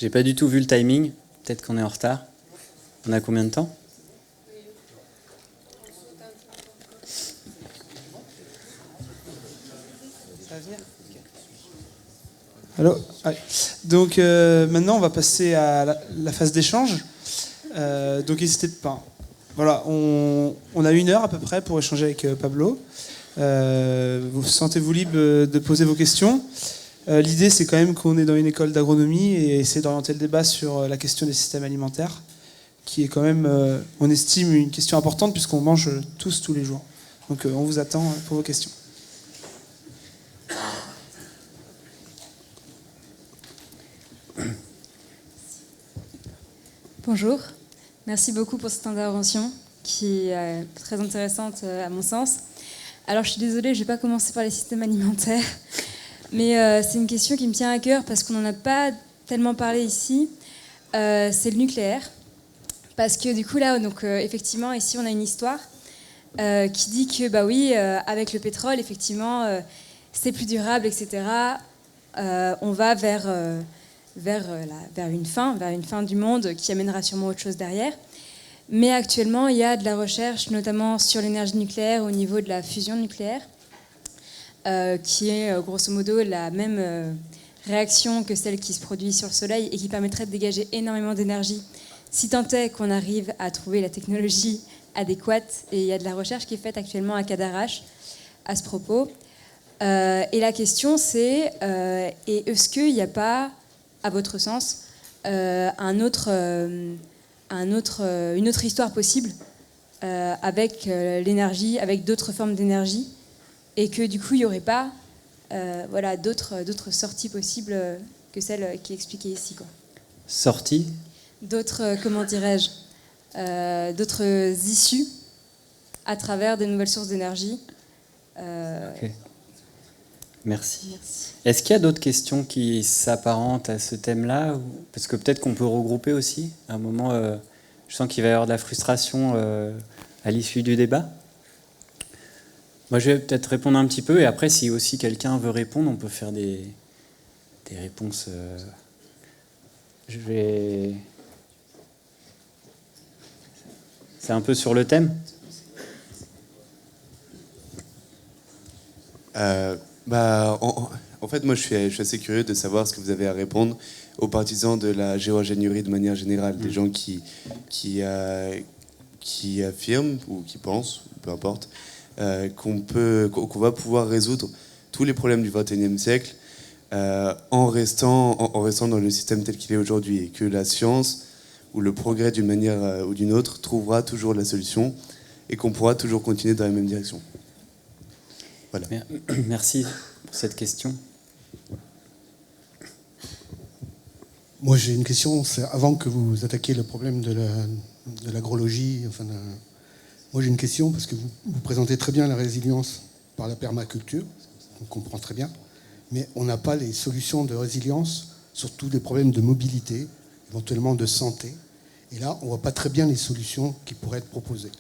J'ai pas du tout vu le timing. Peut-être qu'on est en retard. On a combien de temps ? Ça va venir ? Alors, donc maintenant on va passer à la phase d'échange. Donc n'hésitez pas. Voilà, on a 1 heure à peu près pour échanger avec Pablo. Vous sentez-vous libre de poser vos questions. L'idée c'est quand même qu'on est dans une école d'agronomie et essayer d'orienter le débat sur la question des systèmes alimentaires, qui est quand même, on estime, une question importante puisqu'on mange tous les jours. Donc on vous attend pour vos questions. Bonjour, merci beaucoup pour cette intervention qui est très intéressante à mon sens. Alors je suis désolée, je ne vais pas commencer par les systèmes alimentaires, mais c'est une question qui me tient à cœur parce qu'on n'en a pas tellement parlé ici. C'est le nucléaire, parce que du coup là, donc, effectivement, ici on a une histoire qui dit que bah oui, avec le pétrole, effectivement, c'est plus durable, etc. On va vers une fin du monde qui amènera sûrement autre chose derrière. Mais actuellement, il y a de la recherche, notamment sur l'énergie nucléaire au niveau de la fusion nucléaire, qui est grosso modo la même réaction que celle qui se produit sur le Soleil et qui permettrait de dégager énormément d'énergie, si tant est qu'on arrive à trouver la technologie adéquate. Et il y a de la recherche qui est faite actuellement à Cadarache à ce propos. Et la question c'est, est-ce qu'il n'y a pas, à votre sens, une autre histoire possible avec l'énergie, avec d'autres formes d'énergie, et que du coup il n'y aurait pas d'autres sorties possibles que celle qui est expliquée ici, quoi. Sorties ? D'autres, comment dirais-je, d'autres issues à travers des nouvelles sources d'énergie. Ok. Merci. Est-ce qu'il y a d'autres questions qui s'apparentent à ce thème-là ? Parce que peut-être qu'on peut regrouper aussi. À un moment, je sens qu'il va y avoir de la frustration à l'issue du débat. Moi, je vais peut-être répondre un petit peu. Et après, si aussi quelqu'un veut répondre, on peut faire des réponses. C'est un peu sur le thème ? En fait, moi, je suis assez curieux de savoir ce que vous avez à répondre aux partisans de la géo-ingénierie de manière générale, des gens qui affirment ou qui pensent, peu importe, qu'on va pouvoir résoudre tous les problèmes du XXIe siècle en restant dans le système tel qu'il est aujourd'hui, et que la science ou le progrès d'une manière ou d'une autre trouvera toujours la solution et qu'on pourra toujours continuer dans la même direction. Voilà. Merci pour cette question. Moi, j'ai une question. C'est avant que vous attaquiez le problème de l'agrologie. Moi, j'ai une question parce que vous présentez très bien la résilience par la permaculture. On comprend très bien. Mais on n'a pas les solutions de résilience sur tous les problèmes de mobilité, éventuellement de santé. Et là, on ne voit pas très bien les solutions qui pourraient être proposées.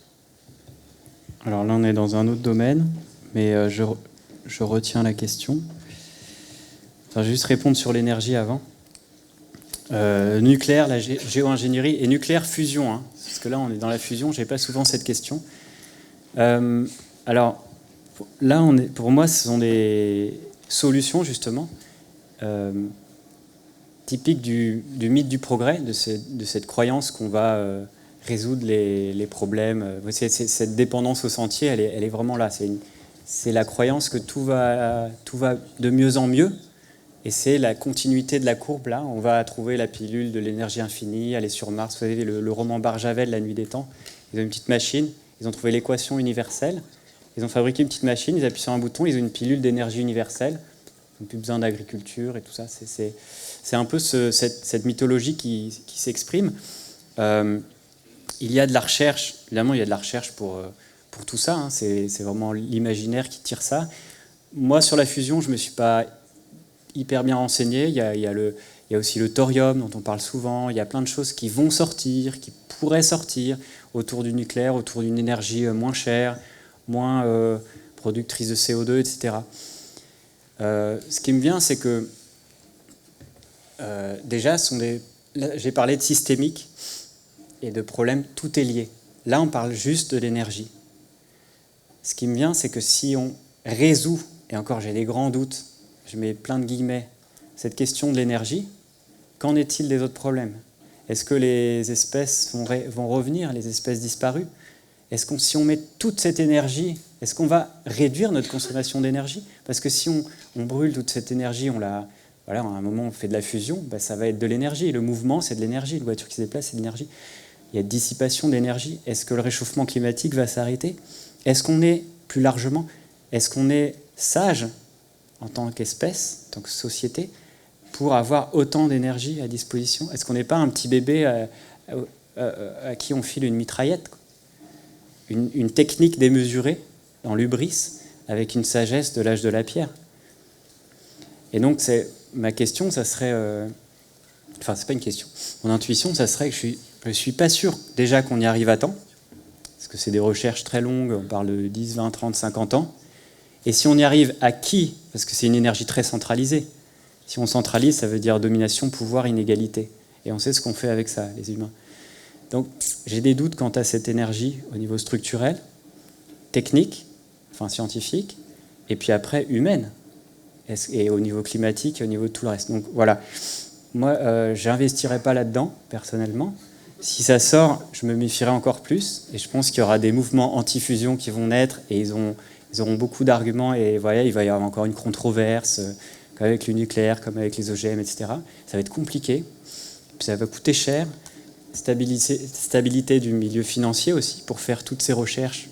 Alors là, on est dans un autre domaine. Mais je retiens la question. Je vais juste répondre sur l'énergie avant. Nucléaire, la géo-ingénierie et nucléaire fusion. Hein, parce que là, on est dans la fusion, je n'ai pas souvent cette question. Alors, là, pour moi, ce sont des solutions, justement, typiques du mythe du progrès, de cette croyance qu'on va résoudre les problèmes. Cette dépendance au sentier, elle est vraiment là. C'est la croyance que tout va de mieux en mieux, et c'est la continuité de la courbe. Là, on va trouver la pilule de l'énergie infinie, aller sur Mars. Vous savez, le roman Barjavel, La Nuit des Temps, ils ont une petite machine, ils ont trouvé l'équation universelle, ils ont fabriqué une petite machine, ils appuient sur un bouton, ils ont une pilule d'énergie universelle, ils n'ont plus besoin d'agriculture et tout ça. C'est un peu cette mythologie qui s'exprime. Il y a de la recherche, évidemment, il y a de la recherche pour tout ça, hein. C'est vraiment l'imaginaire qui tire ça. Moi, sur la fusion, je ne me suis pas hyper bien renseigné. Il y a aussi le thorium dont on parle souvent. Il y a plein de choses qui vont sortir, qui pourraient sortir autour du nucléaire, autour d'une énergie moins chère, moins productrice de CO2, etc. Ce qui me vient, c'est que déjà, ce sont des là, j'ai parlé de systémique et de problème, tout est lié. Là, on parle juste de l'énergie. Ce qui me vient, c'est que si on résout, et encore j'ai des grands doutes, je mets plein de guillemets, cette question de l'énergie, qu'en est-il des autres problèmes? Est-ce que les espèces vont revenir, les espèces disparues? Est-ce que si on met toute cette énergie, est-ce qu'on va réduire notre consommation d'énergie? Parce que si on brûle toute cette énergie, voilà, à un moment on fait de la fusion, ça va être de l'énergie. Le mouvement, c'est de l'énergie. Une voiture qui se déplace, c'est de l'énergie. Il y a dissipation d'énergie. Est-ce que le réchauffement climatique va s'arrêter? Est-ce qu'on est, plus largement, est-ce qu'on est sage en tant qu'espèce, en tant que société, pour avoir autant d'énergie à disposition? Est-ce qu'on n'est pas un petit bébé à qui on file une mitraillette, quoi? Une technique démesurée, dans l'hubris, avec une sagesse de l'âge de la pierre. Et donc, ma question, ça serait... Enfin, c'est pas une question. Mon intuition, ça serait que je suis pas sûr, déjà, qu'on y arrive à temps, parce que c'est des recherches très longues, on parle de 10, 20, 30, 50 ans. Et si on y arrive, à qui? Parce que c'est une énergie très centralisée. Si on centralise, ça veut dire domination, pouvoir, inégalité. Et on sait ce qu'on fait avec ça, les humains. Donc, j'ai des doutes quant à cette énergie au niveau structurel, technique, enfin scientifique, et puis après humaine, et au niveau climatique, et au niveau de tout le reste. Donc voilà, moi, je n'investirai pas là-dedans, personnellement. Si ça sort, je me méfierai encore plus, et je pense qu'il y aura des mouvements anti-fusion qui vont naître, et ils auront beaucoup d'arguments, et voilà, il va y avoir encore une controverse, comme avec le nucléaire, comme avec les OGM, etc. Ça va être compliqué, puis ça va coûter cher. Stabilité du milieu financier aussi, pour faire toutes ces recherches.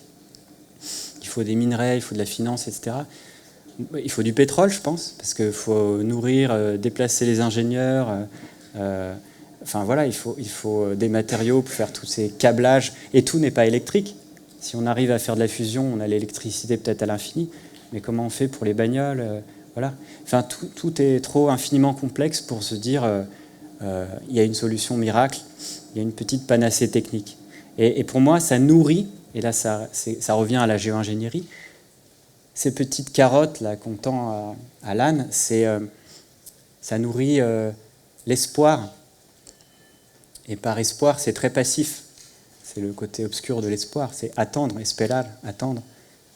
Il faut des minerais, il faut de la finance, etc. Il faut du pétrole, je pense, parce qu'il faut nourrir, déplacer les ingénieurs. Enfin voilà, il faut des matériaux pour faire tous ces câblages. Et tout n'est pas électrique. Si on arrive à faire de la fusion, on a l'électricité peut-être à l'infini. Mais comment on fait pour les bagnoles? Voilà. Enfin, tout est trop infiniment complexe pour se dire il y a une solution miracle. Il y a une petite panacée technique. Et pour moi, ça nourrit, et là ça revient à la géo-ingénierie, ces petites carottes là qu'on tend à l'âne, ça nourrit l'espoir. Et par espoir, c'est très passif. C'est le côté obscur de l'espoir, c'est attendre, esperar, attendre.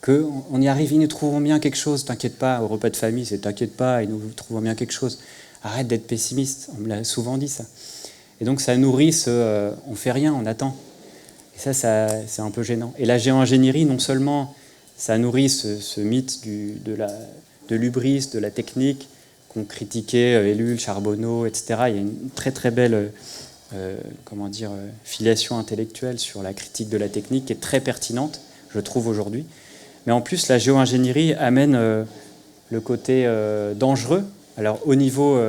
Qu'on y arrive, ils nous trouveront bien quelque chose, t'inquiète pas, au repas de famille, c'est t'inquiète pas, ils nous trouveront bien quelque chose. Arrête d'être pessimiste, on me l'a souvent dit ça. Et donc ça nourrit on fait rien, on attend. Et ça c'est un peu gênant. Et la géo-ingénierie, non seulement ça nourrit ce mythe de l'hubris, de la technique, qu'ont critiqué Ellul, Charbonneau, etc. Il y a une très très belle filiation intellectuelle sur la critique de la technique qui est très pertinente, je trouve, aujourd'hui. Mais en plus, la géo-ingénierie amène le côté dangereux. Alors au niveau...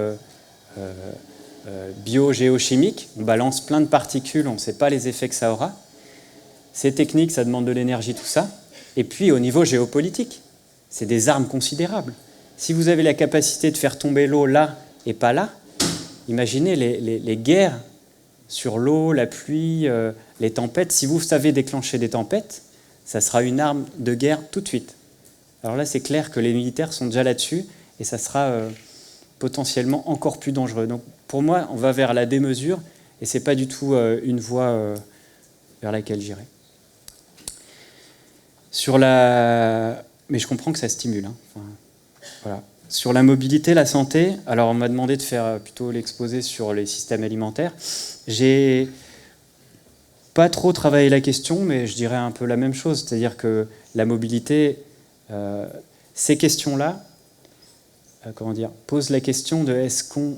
bio-géochimique, on balance plein de particules, on ne sait pas les effets que ça aura. C'est technique, ça demande de l'énergie, tout ça. Et puis au niveau géopolitique, c'est des armes considérables. Si vous avez la capacité de faire tomber l'eau là et pas là, imaginez les guerres sur l'eau, la pluie, les tempêtes. Si vous savez déclencher des tempêtes, ça sera une arme de guerre tout de suite. Alors là, c'est clair que les militaires sont déjà là-dessus et ça sera potentiellement encore plus dangereux. Donc pour moi, on va vers la démesure et ce n'est pas du tout une voie vers laquelle j'irai. Mais je comprends que ça stimule. Enfin, voilà. Sur la mobilité, la santé, alors on m'a demandé de faire plutôt l'exposé sur les systèmes alimentaires. J'ai pas trop travaillé la question, mais je dirais un peu la même chose. C'est-à-dire que la mobilité, ces questions-là, pose la question de est-ce qu'on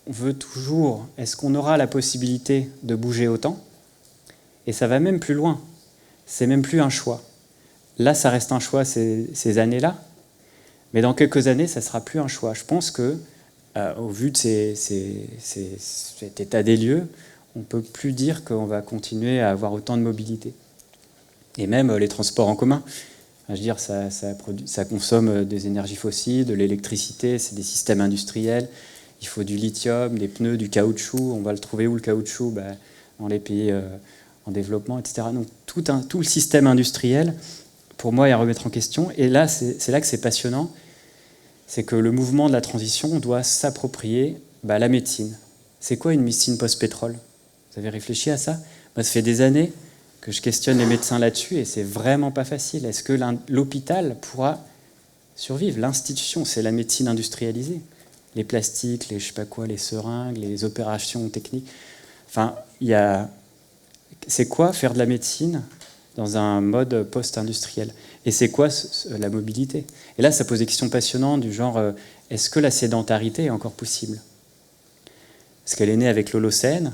veut toujours, est-ce qu'on aura la possibilité de bouger autant? Et ça va même plus loin. C'est même plus un choix. Là, ça reste un choix ces années-là, mais dans quelques années, ça ne sera plus un choix. Je pense que, au vu de cet état des lieux, on ne peut plus dire qu'on va continuer à avoir autant de mobilité. Et même les transports en commun. Je veux dire, ça consomme des énergies fossiles, de l'électricité, c'est des systèmes industriels. Il faut du lithium, des pneus, du caoutchouc. On va le trouver où, le caoutchouc? Dans les pays en développement, etc. Donc tout le système industriel, pour moi, est à remettre en question. Et là, c'est là que c'est passionnant. C'est que le mouvement de la transition doit s'approprier La médecine. C'est quoi une médecine post-pétrole? Vous avez réfléchi à ça? Moi, ça fait des années que je questionne les médecins là-dessus et c'est vraiment pas facile. Est-ce que l'hôpital pourra survivre? L'institution, c'est la médecine industrialisée. Les plastiques, les je sais pas quoi, les seringues, les opérations techniques. Enfin, c'est quoi faire de la médecine dans un mode post-industriel? Et c'est quoi la mobilité? Et là, ça pose des questions passionnantes du genre, est-ce que la sédentarité est encore possible? Parce qu'elle est née avec l'Holocène,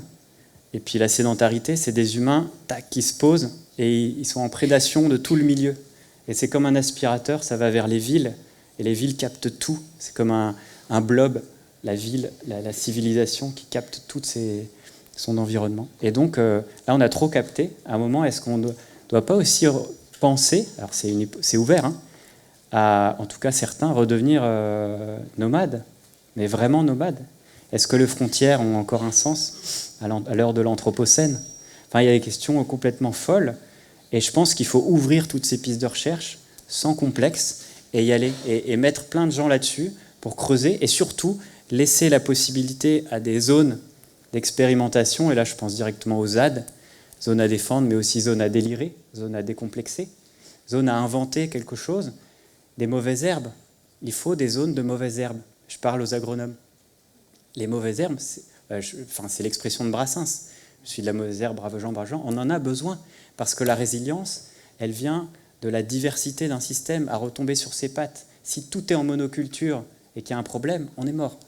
et puis la sédentarité, c'est des humains qui se posent, et ils sont en prédation de tout le milieu. Et c'est comme un aspirateur, ça va vers les villes, et les villes captent tout. C'est comme un blob, la ville, la civilisation qui capte tout son environnement. Et donc, là, on a trop capté. À un moment, est-ce qu'on ne doit pas aussi penser, alors c'est ouvert, hein, à, en tout cas certains, redevenir nomades, mais vraiment nomades? Est-ce que les frontières ont encore un sens à l'heure de l'Anthropocène? Enfin, il y a des questions complètement folles, et je pense qu'il faut ouvrir toutes ces pistes de recherche sans complexe et y aller, et mettre plein de gens là-dessus pour creuser, et surtout laisser la possibilité à des zones d'expérimentation, et là je pense directement aux ZAD, zones à défendre, mais aussi zones à délirer, zones à décomplexer, zones à inventer quelque chose, des mauvaises herbes. Il faut des zones de mauvaises herbes. Je parle aux agronomes. Les mauvaises herbes, c'est l'expression de Brassens. Je suis de la mauvaise herbe, brave Jean, brave Jean. On en a besoin, parce que la résilience, elle vient de la diversité d'un système à retomber sur ses pattes. Si tout est en monoculture et qu'il y a un problème, on est mort.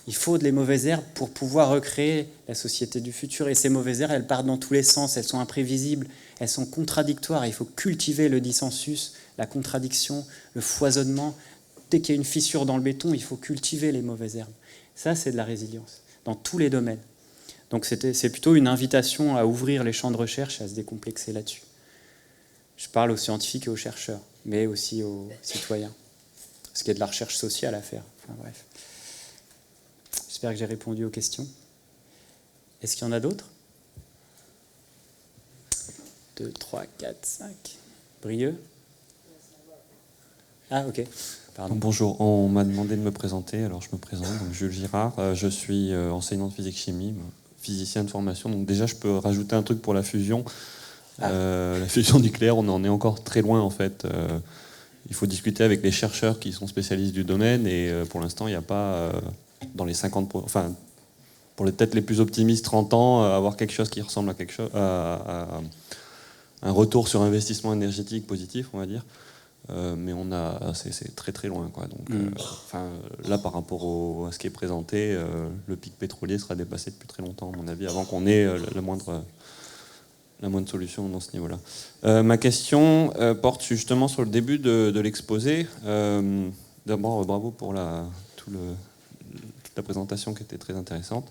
Il faut des mauvaises herbes pour pouvoir recréer la société du futur. Et ces mauvaises herbes, elles partent dans tous les sens, elles sont imprévisibles, elles sont contradictoires. Il faut cultiver le dissensus, la contradiction, le foisonnement. Dès qu'il y a une fissure dans le béton, il faut cultiver les mauvaises herbes. Ça, c'est de la résilience, dans tous les domaines. Donc c'est plutôt une invitation à ouvrir les champs de recherche et à se décomplexer là-dessus. Je parle aux scientifiques et aux chercheurs, mais aussi aux citoyens. Parce qu'il y a de la recherche sociale à faire. Enfin, bref. J'espère que j'ai répondu aux questions. Est-ce qu'il y en a d'autres? 2, 3, 4, 5. Brieux? Ah, ok. Pardon. Bonjour, on m'a demandé de me présenter, alors je me présente. Donc, Jules Girard, je suis enseignant de physique-chimie, physicien de formation. Donc déjà, je peux rajouter un truc pour la fusion. La fusion nucléaire, on en est encore très loin en fait. Il faut discuter avec les chercheurs qui sont spécialistes du domaine et pour l'instant, il n'y a pas, dans les 50... Enfin, pour peut-être les plus optimistes, 30 ans, avoir quelque chose qui ressemble à quelque chose, à un retour sur investissement énergétique positif, on va dire. Mais c'est très très loin, quoi. Donc, là, par rapport à ce qui est présenté, le pic pétrolier sera dépassé depuis très longtemps, à mon avis, avant qu'on ait la moindre solution dans ce niveau-là. Ma question porte justement sur le début de l'exposé. D'abord, bravo pour toute la présentation qui était très intéressante.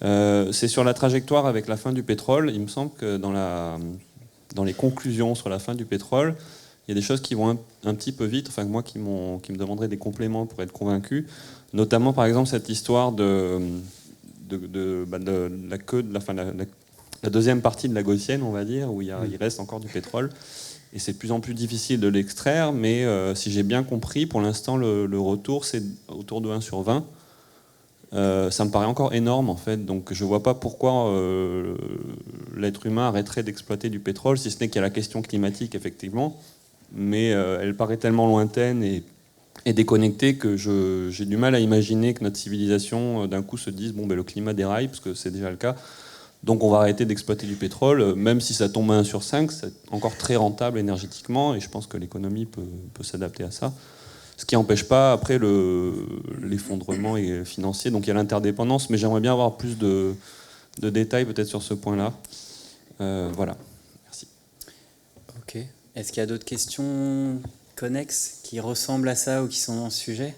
C'est sur la trajectoire avec la fin du pétrole. Il me semble que dans les conclusions sur la fin du pétrole, il y a des choses qui vont un petit peu vite, enfin moi qui me demanderaient des compléments pour être convaincu, notamment par exemple cette histoire de la queue, la deuxième partie de la gaussienne, on va dire, où il reste encore du pétrole, et c'est de plus en plus difficile de l'extraire, mais si j'ai bien compris, pour l'instant le retour c'est autour de 1 sur 20. Ça me paraît encore énorme en fait, donc je ne vois pas pourquoi l'être humain arrêterait d'exploiter du pétrole, si ce n'est qu'il y a la question climatique effectivement, mais elle paraît tellement lointaine et déconnectée que j'ai du mal à imaginer que notre civilisation d'un coup se dise bon, le climat déraille, parce que c'est déjà le cas, donc on va arrêter d'exploiter du pétrole, même si ça tombe à 1 sur 5, c'est encore très rentable énergétiquement, et je pense que l'économie peut s'adapter à ça. Ce qui n'empêche pas après l'effondrement financier. Donc il y a l'interdépendance, mais j'aimerais bien avoir plus de détails peut-être sur ce point-là. Voilà, merci. Ok. Est-ce qu'il y a d'autres questions connexes qui ressemblent à ça ou qui sont dans ce sujet?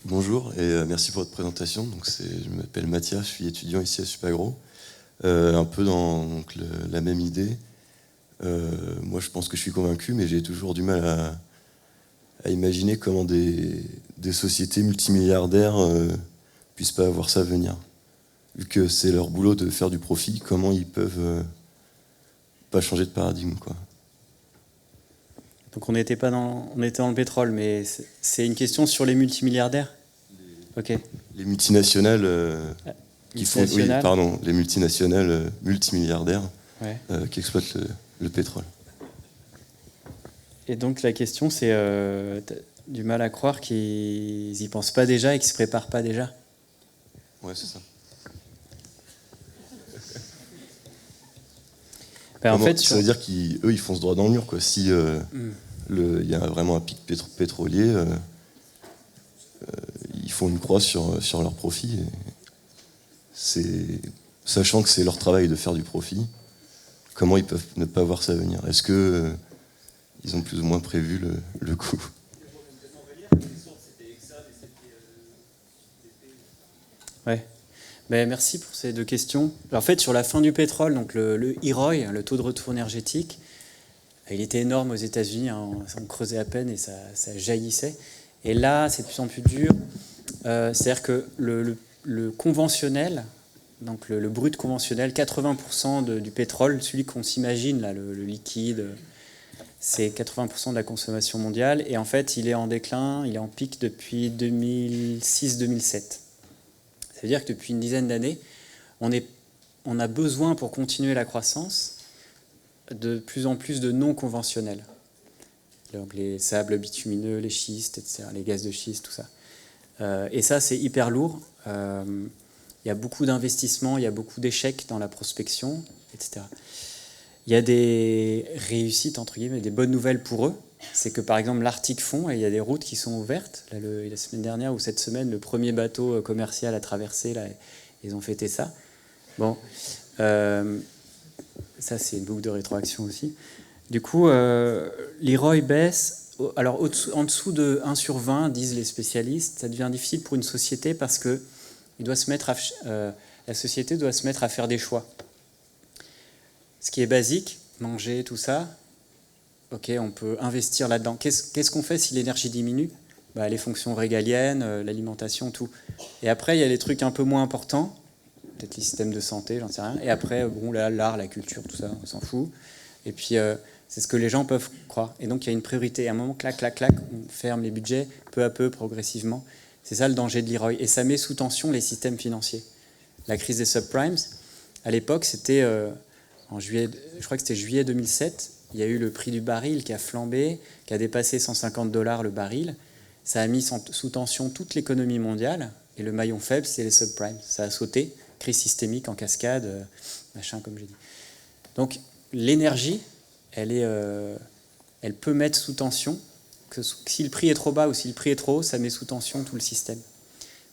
Bonjour et merci pour votre présentation. Donc je m'appelle Mathias, je suis étudiant ici à Supagro. Un peu dans la même idée. Moi, je pense que je suis convaincu, mais j'ai toujours du mal à imaginer comment des sociétés multimilliardaires puissent pas avoir ça venir. Vu que c'est leur boulot de faire du profit, comment ils peuvent pas changer de paradigme, quoi. Donc on était dans le pétrole, mais c'est une question sur les multimilliardaires. Ok. Les multinationales qui font, oui, Multinationales. pardon, les multinationales multimilliardaires Ouais. qui exploitent le pétrole. Et donc la question, c'est t'as du mal à croire qu'ils y pensent pas déjà et qu'ils se préparent pas déjà. Ouais, c'est ça. Ben, en Comment- fait, ça veut dire qu'eux, ils foncent droit dans le mur, quoi. Si il y a vraiment un pic pétrolier, ils font une croix sur leur profit. Sachant que c'est leur travail de faire du profit, comment ils peuvent ne pas voir ça venir? Est-ce que ils ont plus ou moins prévu le coup? Ouais. Ben, merci pour ces deux questions. En fait, sur la fin du pétrole, donc le IROI, le taux de retour énergétique, il était énorme aux États-Unis, hein, on creusait à peine et ça jaillissait. Et là, c'est de plus en plus dur. C'est-à-dire que le conventionnel, donc le brut conventionnel, 80% du pétrole, celui qu'on s'imagine, là, le liquide, c'est 80% de la consommation mondiale. Et en fait, il est en déclin, il est en pic depuis 2006-2007. Ça veut dire que depuis une dizaine d'années, on a besoin pour continuer la croissance de plus en plus de non conventionnels. Donc les sables bitumineux, les schistes, etc., les gaz de schiste, tout ça. Et ça, c'est hyper lourd. Il y a beaucoup d'investissements, il y a beaucoup d'échecs dans la prospection, etc. Il y a des réussites, entre guillemets, des bonnes nouvelles pour eux. C'est que, par exemple, l'Arctique fond et il y a des routes qui sont ouvertes. Là, la semaine dernière ou cette semaine, le premier bateau commercial a traversé, là, ils ont fêté ça. Bon, ça, c'est une boucle de rétroaction aussi. Du coup, l'IROI baisse. Alors, en dessous de 1 sur 20, disent les spécialistes, ça devient difficile pour une société parce que la société doit se mettre à faire des choix. Ce qui est basique, manger, tout ça, ok, on peut investir là-dedans. Qu'est-ce qu'on fait si l'énergie diminue? Les fonctions régaliennes, l'alimentation, tout. Et après, il y a les trucs un peu moins importants, peut-être les systèmes de santé, j'en sais rien. Et après, bon, l'art, la culture, tout ça, on s'en fout. Et puis, c'est ce que les gens peuvent croire. Et donc, il y a une priorité. À un moment, clac, clac, clac, on ferme les budgets, peu à peu, progressivement. C'est ça le danger de l'IROI. Et ça met sous tension les systèmes financiers. La crise des subprimes, à l'époque, c'était en juillet, je crois que c'était juillet 2007, il y a eu le prix du baril qui a flambé, qui a dépassé $150 le baril. Ça a mis sous tension toute l'économie mondiale. Et le maillon faible, c'est les subprimes. Ça a sauté, crise systémique en cascade, machin, comme j'ai dit. Donc, l'énergie, elle peut mettre sous tension, que si le prix est trop bas ou si le prix est trop haut, ça met sous tension tout le système.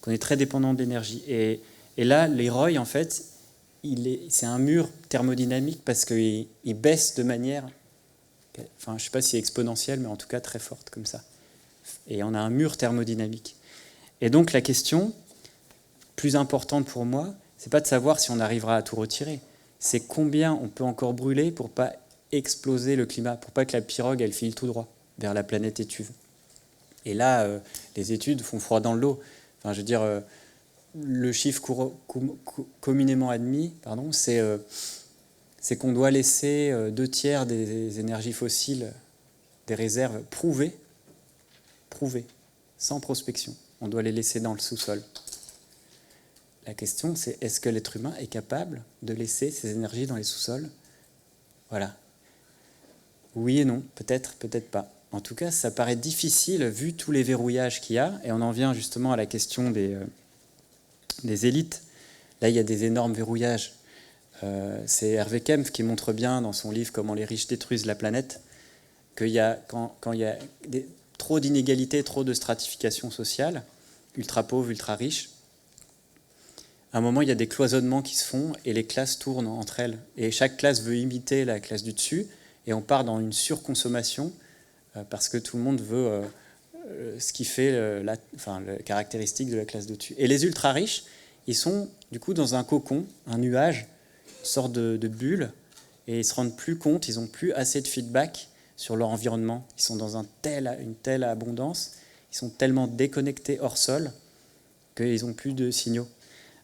On est très dépendant de l'énergie. Et là, l'IROI, en fait, c'est un mur thermodynamique parce qu'il baisse de manière, enfin, je ne sais pas si exponentielle, mais en tout cas très forte, comme ça. Et on a un mur thermodynamique. Et donc, la question plus importante pour moi, c'est pas de savoir si on arrivera à tout retirer, c'est combien on peut encore brûler pour pas exploser le climat, pour pas que la pirogue, elle file tout droit vers la planète étuve. Et là, les études font froid dans le dos. Enfin, je veux dire, le chiffre communément admis, c'est qu'on doit laisser 2/3 des énergies fossiles, des réserves prouvées, sans prospection. On doit les laisser dans le sous-sol. La question, c'est est-ce que l'être humain est capable de laisser ces énergies dans les sous-sols? Voilà. Oui et non, peut-être, peut-être pas. En tout cas, ça paraît difficile vu tous les verrouillages qu'il y a, et on en vient justement à la question des élites. Là, il y a des énormes verrouillages. C'est Hervé Kempf qui montre bien dans son livre « Comment les riches détruisent la planète » qu'il y a, quand il y a trop d'inégalités, trop de stratification sociale, ultra pauvres, ultra riches, à un moment, il y a des cloisonnements qui se font et les classes tournent entre elles. Et chaque classe veut imiter la classe du dessus et on part dans une surconsommation parce que tout le monde veut ce qui fait la caractéristique de la classe de dessus. Et les ultra riches, ils sont du coup dans un cocon, un nuage, une sorte de bulle, et ils ne se rendent plus compte, ils n'ont plus assez de feedback sur leur environnement. Ils sont dans une telle abondance, ils sont tellement déconnectés hors sol qu'ils n'ont plus de signaux.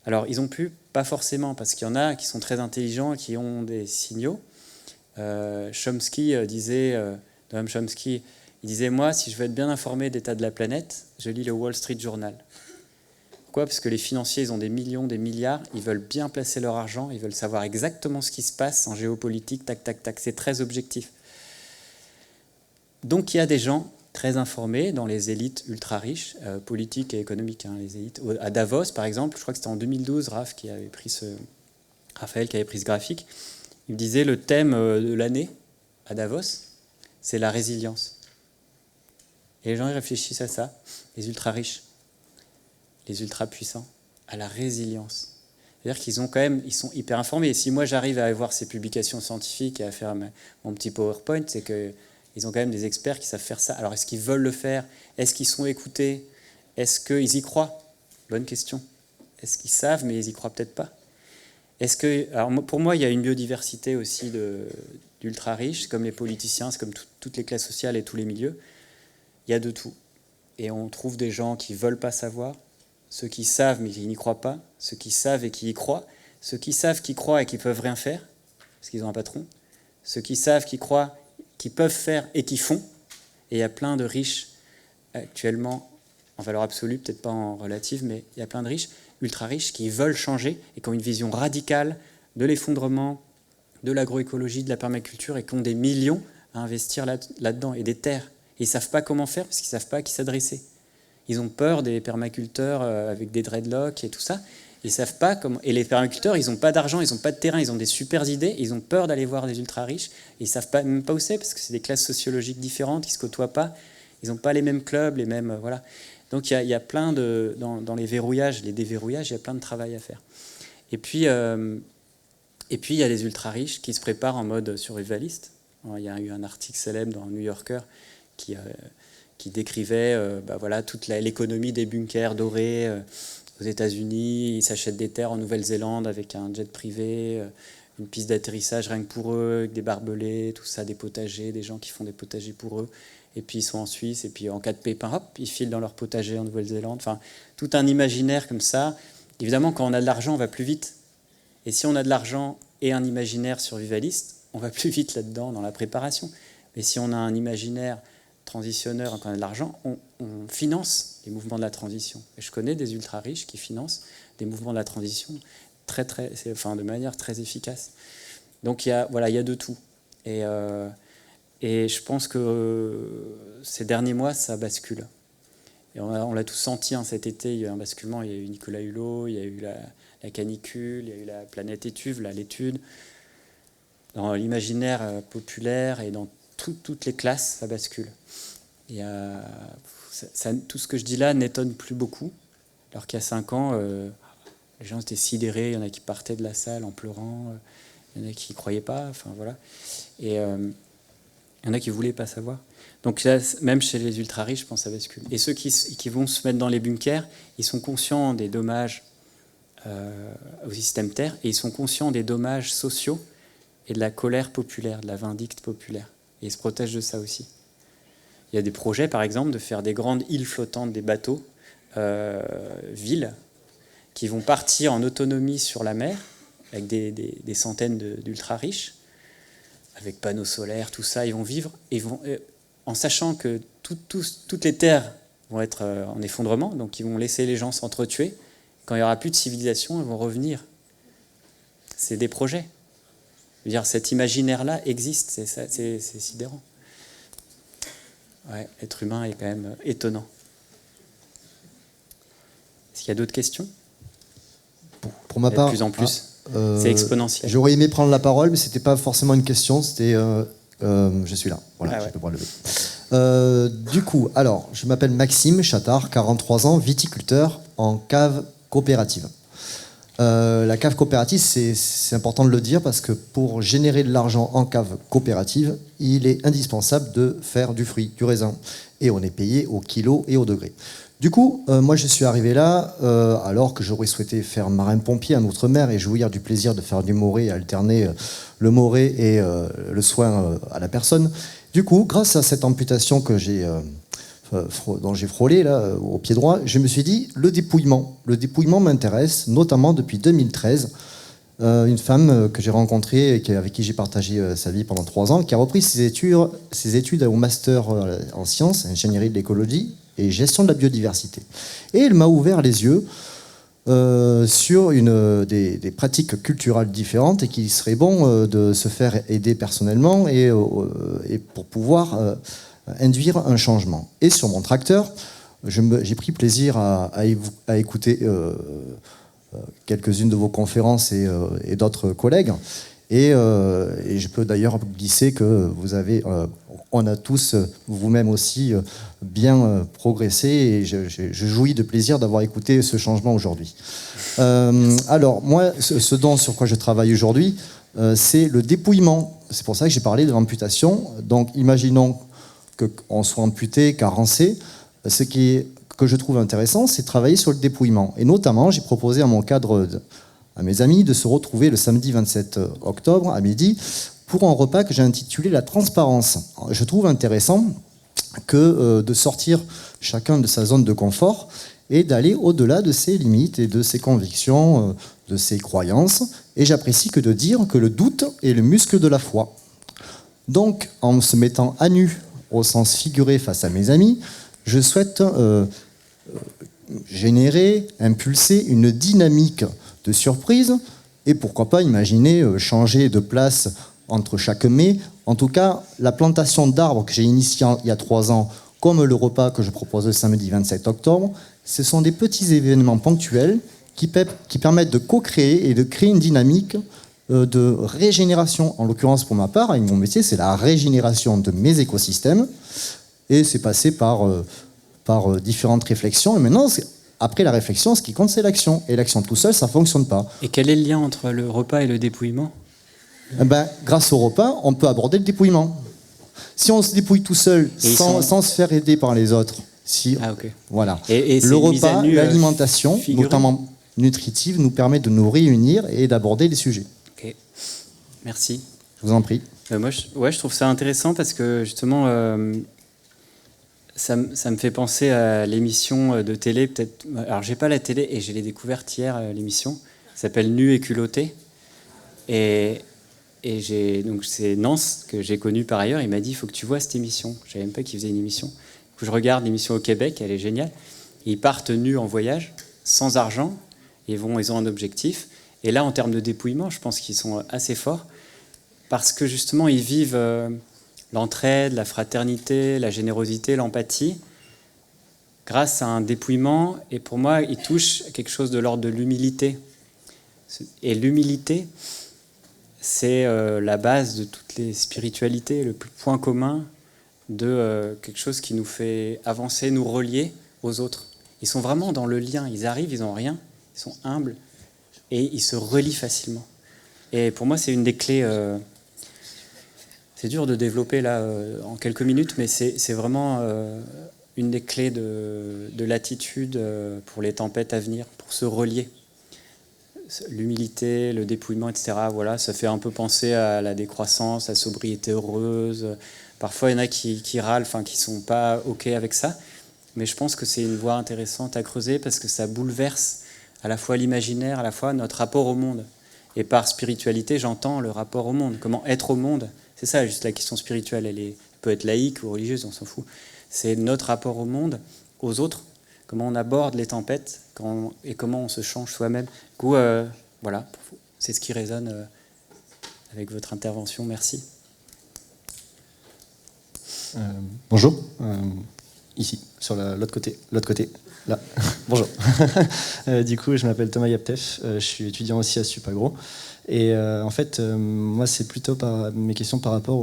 Alors, ils n'ont plus, pas forcément, parce qu'il y en a qui sont très intelligents et qui ont des signaux. Chomsky disait Noam Chomsky, il disait, moi, si je veux être bien informé de l'état de la planète, je lis le Wall Street Journal. Pourquoi ? Parce que les financiers, ils ont des millions, des milliards, ils veulent bien placer leur argent, ils veulent savoir exactement ce qui se passe en géopolitique, tac, tac, tac. C'est très objectif. Donc il y a des gens très informés dans les élites ultra riches, politiques et économiques. Les élites. À Davos, par exemple, je crois que c'était en 2012, Raphaël qui avait pris ce graphique, il me disait le thème de l'année à Davos, c'est la résilience. Et les gens ils réfléchissent à ça, les ultra riches, les ultra puissants, à la résilience. C'est-à-dire qu'ils ont quand même, ils sont hyper informés. Et si moi j'arrive à avoir ces publications scientifiques et à faire mon petit PowerPoint, c'est que ils ont quand même des experts qui savent faire ça. Alors, est-ce qu'ils veulent le faire ? Est-ce qu'ils sont écoutés ? Est-ce qu'ils y croient ? Bonne question. Est-ce qu'ils savent, mais ils y croient peut-être pas ? Alors, pour moi, il y a une biodiversité aussi d'ultra riches, comme les politiciens, c'est comme toutes les classes sociales et tous les milieux. Il y a de tout. Et on trouve des gens qui veulent pas savoir, ceux qui savent mais qui n'y croient pas, ceux qui savent et qui y croient, ceux qui savent, qui croient et qui peuvent rien faire, parce qu'ils ont un patron, ceux qui savent, qui croient, qui peuvent faire et qui font. Et il y a plein de riches actuellement, en valeur absolue, peut-être pas en relative, mais il y a plein de riches, ultra riches, qui veulent changer et qui ont une vision radicale de l'effondrement, de l'agroécologie, de la permaculture et qui ont des millions à investir là-dedans et des terres. Et ils ne savent pas comment faire parce qu'ils ne savent pas à qui s'adresser. Ils ont peur des permaculteurs avec des dreadlocks et tout ça. Ils savent pas comment. Et les permaculteurs, ils n'ont pas d'argent, ils n'ont pas de terrain, ils ont des super idées, ils ont peur d'aller voir des ultra riches. Et ils savent pas, même pas où c'est parce que c'est des classes sociologiques différentes, ils se côtoient pas, ils n'ont pas les mêmes clubs, les mêmes voilà. Donc il y a plein de dans les verrouillages, les déverrouillages, il y a plein de travail à faire. Et puis il y a les ultra riches qui se préparent en mode survivaliste. Il y a eu un article célèbre dans New Yorker qui décrivait voilà toute l'économie des bunkers dorés. Aux États-Unis, ils s'achètent des terres en Nouvelle-Zélande avec un jet privé, une piste d'atterrissage rien que pour eux, avec des barbelés, tout ça, des potagers, des gens qui font des potagers pour eux. Et puis ils sont en Suisse, et puis en cas de pépin, hop, ils filent dans leur potager en Nouvelle-Zélande. Enfin, tout un imaginaire comme ça. Évidemment, quand on a de l'argent, on va plus vite. Et si on a de l'argent et un imaginaire survivaliste, on va plus vite là-dedans, dans la préparation. Mais si on a un imaginaire transitionneur, quand on a de l'argent, on finance les mouvements de la transition. Et je connais des ultra riches qui financent des mouvements de la transition de manière très efficace. Donc il y a de tout. Et je pense que ces derniers mois, ça bascule. Et on l'a tous senti cet été, il y a eu un basculement. Il y a eu Nicolas Hulot, il y a eu la canicule, il y a eu la planète Étuve, l'étude. Dans l'imaginaire populaire et dans toutes les classes, ça bascule. Tout ce que je dis là n'étonne plus beaucoup, alors qu'il y a 5 ans, les gens étaient sidérés, il y en a qui partaient de la salle en pleurant, il y en a qui ne croyaient pas, enfin voilà. Et il y en a qui ne voulaient pas savoir. Donc là, même chez les ultra-riches, je pense que ça bascule. Et ceux qui vont se mettre dans les bunkers, ils sont conscients des dommages au système Terre, et ils sont conscients des dommages sociaux et de la colère populaire, de la vindicte populaire. Et ils se protègent de ça aussi. Il y a des projets, par exemple, de faire des grandes îles flottantes, des bateaux, villes, qui vont partir en autonomie sur la mer, avec des centaines d'ultra-riches, avec panneaux solaires, tout ça. Ils vont vivre, en sachant que toutes les terres vont être en effondrement, donc ils vont laisser les gens s'entretuer. Quand il n'y aura plus de civilisation, ils vont revenir. C'est des projets. Je veux dire, cet imaginaire-là existe, c'est sidérant. Ouais, l'être humain est quand même étonnant. Est-ce qu'il y a d'autres questions ? Pour ma part, de plus en plus, c'est exponentiel. J'aurais aimé prendre la parole, mais c'était pas forcément une question, c'était je suis là. Voilà, j'ai le bras levé. Du coup, alors, je m'appelle Maxime Chattard, 43 ans, viticulteur en cave coopérative. La cave coopérative, c'est important de le dire parce que pour générer de l'argent en cave coopérative, il est indispensable de faire du fruit, du raisin. Et on est payé au kilo et au degré. Du coup, moi je suis arrivé là alors que j'aurais souhaité faire marin-pompier en outre-mer et jouir du plaisir de faire du moré, alterner le moré et le soin à la personne. Du coup, grâce à cette amputation que dont j'ai frôlé là, au pied droit, je me suis dit, le dépouillement m'intéresse, notamment depuis 2013. une femme que j'ai rencontrée et avec qui j'ai partagé sa vie pendant 3 ans, qui a repris ses études au master en sciences, ingénierie de l'écologie et gestion de la biodiversité. Et elle m'a ouvert les yeux sur des pratiques culturelles différentes et qu'il serait bon de se faire aider personnellement et pour pouvoir induire un changement. Et sur mon tracteur, j'ai pris plaisir à écouter quelques-unes de vos conférences et d'autres collègues. Et je peux d'ailleurs glisser que on a tous, vous-même aussi, bien progressé et je jouis de plaisir d'avoir écouté ce changement aujourd'hui. Alors, moi, sur quoi je travaille aujourd'hui, c'est le dépouillement. C'est pour ça que j'ai parlé de l'amputation. Donc, imaginons qu'on soit amputé, carencé. Que je trouve intéressant, c'est de travailler sur le dépouillement. Et notamment, j'ai proposé à à mes amis de se retrouver le samedi 27 octobre à midi pour un repas que j'ai intitulé La transparence. Je trouve intéressant de sortir chacun de sa zone de confort et d'aller au-delà de ses limites et de ses convictions, de ses croyances. Et j'apprécie que de dire que le doute est le muscle de la foi. Donc, en se mettant à nu, au sens figuré face à mes amis, je souhaite générer, impulser une dynamique de surprise et pourquoi pas imaginer changer de place entre chaque mets. En tout cas, la plantation d'arbres que j'ai initiée il y a 3 ans, comme le repas que je propose le samedi 27 octobre, ce sont des petits événements ponctuels qui permettent de co-créer et de créer une dynamique de régénération. En l'occurrence, pour ma part, mon métier, c'est la régénération de mes écosystèmes. Et c'est passé par différentes réflexions. Et maintenant, après la réflexion, ce qui compte, c'est l'action. Et l'action tout seul, ça ne fonctionne pas. Et quel est le lien entre le repas et le dépouillement ? Grâce au repas, on peut aborder le dépouillement. Si on se dépouille tout seul, sans se faire aider par les autres, voilà. Et le repas, l'alimentation, notamment nutritive, nous permet de nous réunir et d'aborder les sujets. Ok, merci. Je vous en prie. Moi, je trouve ça intéressant parce que justement, ça me fait penser à l'émission de télé. Peut-être. Alors, j'ai pas la télé et je l'ai découverte hier. L'émission ça s'appelle Nu et culotté. Et donc c'est Nance que j'ai connu par ailleurs. Il m'a dit il faut que tu vois cette émission. Je savais même pas qu'il faisait une émission. Je regarde l'émission au Québec, elle est géniale. Ils partent nus en voyage, sans argent. Ils ont un objectif. Et là, en termes de dépouillement, je pense qu'ils sont assez forts. Parce que justement, ils vivent l'entraide, la fraternité, la générosité, l'empathie, grâce à un dépouillement. Et pour moi, ils touchent quelque chose de l'ordre de l'humilité. Et l'humilité, c'est la base de toutes les spiritualités, le point commun de quelque chose qui nous fait avancer, nous relier aux autres. Ils sont vraiment dans le lien. Ils arrivent, ils n'ont rien, ils sont humbles et ils se relient facilement. Et pour moi, c'est une des clés... c'est dur de développer là en quelques minutes, mais c'est vraiment une des clés de l'attitude pour les tempêtes à venir, pour se relier. L'humilité, le dépouillement, etc. Voilà, ça fait un peu penser à la décroissance, à la sobriété heureuse. Parfois, il y en a qui râlent, qui ne sont pas OK avec ça. Mais je pense que c'est une voie intéressante à creuser parce que ça bouleverse à la fois l'imaginaire, à la fois notre rapport au monde. Et par spiritualité, j'entends le rapport au monde. Comment être au monde ? C'est ça, juste la question spirituelle. Elle peut être laïque ou religieuse, on s'en fout. C'est notre rapport au monde, aux autres, comment on aborde les tempêtes et comment on se change soi-même. Du coup, voilà, c'est ce qui résonne avec votre intervention. Merci. Bonjour, ici, sur l'autre côté, là. Bonjour. Du coup, je m'appelle Thomas Yaptef, je suis étudiant aussi à Supagro. Et en fait, moi, c'est plutôt mes questions par rapport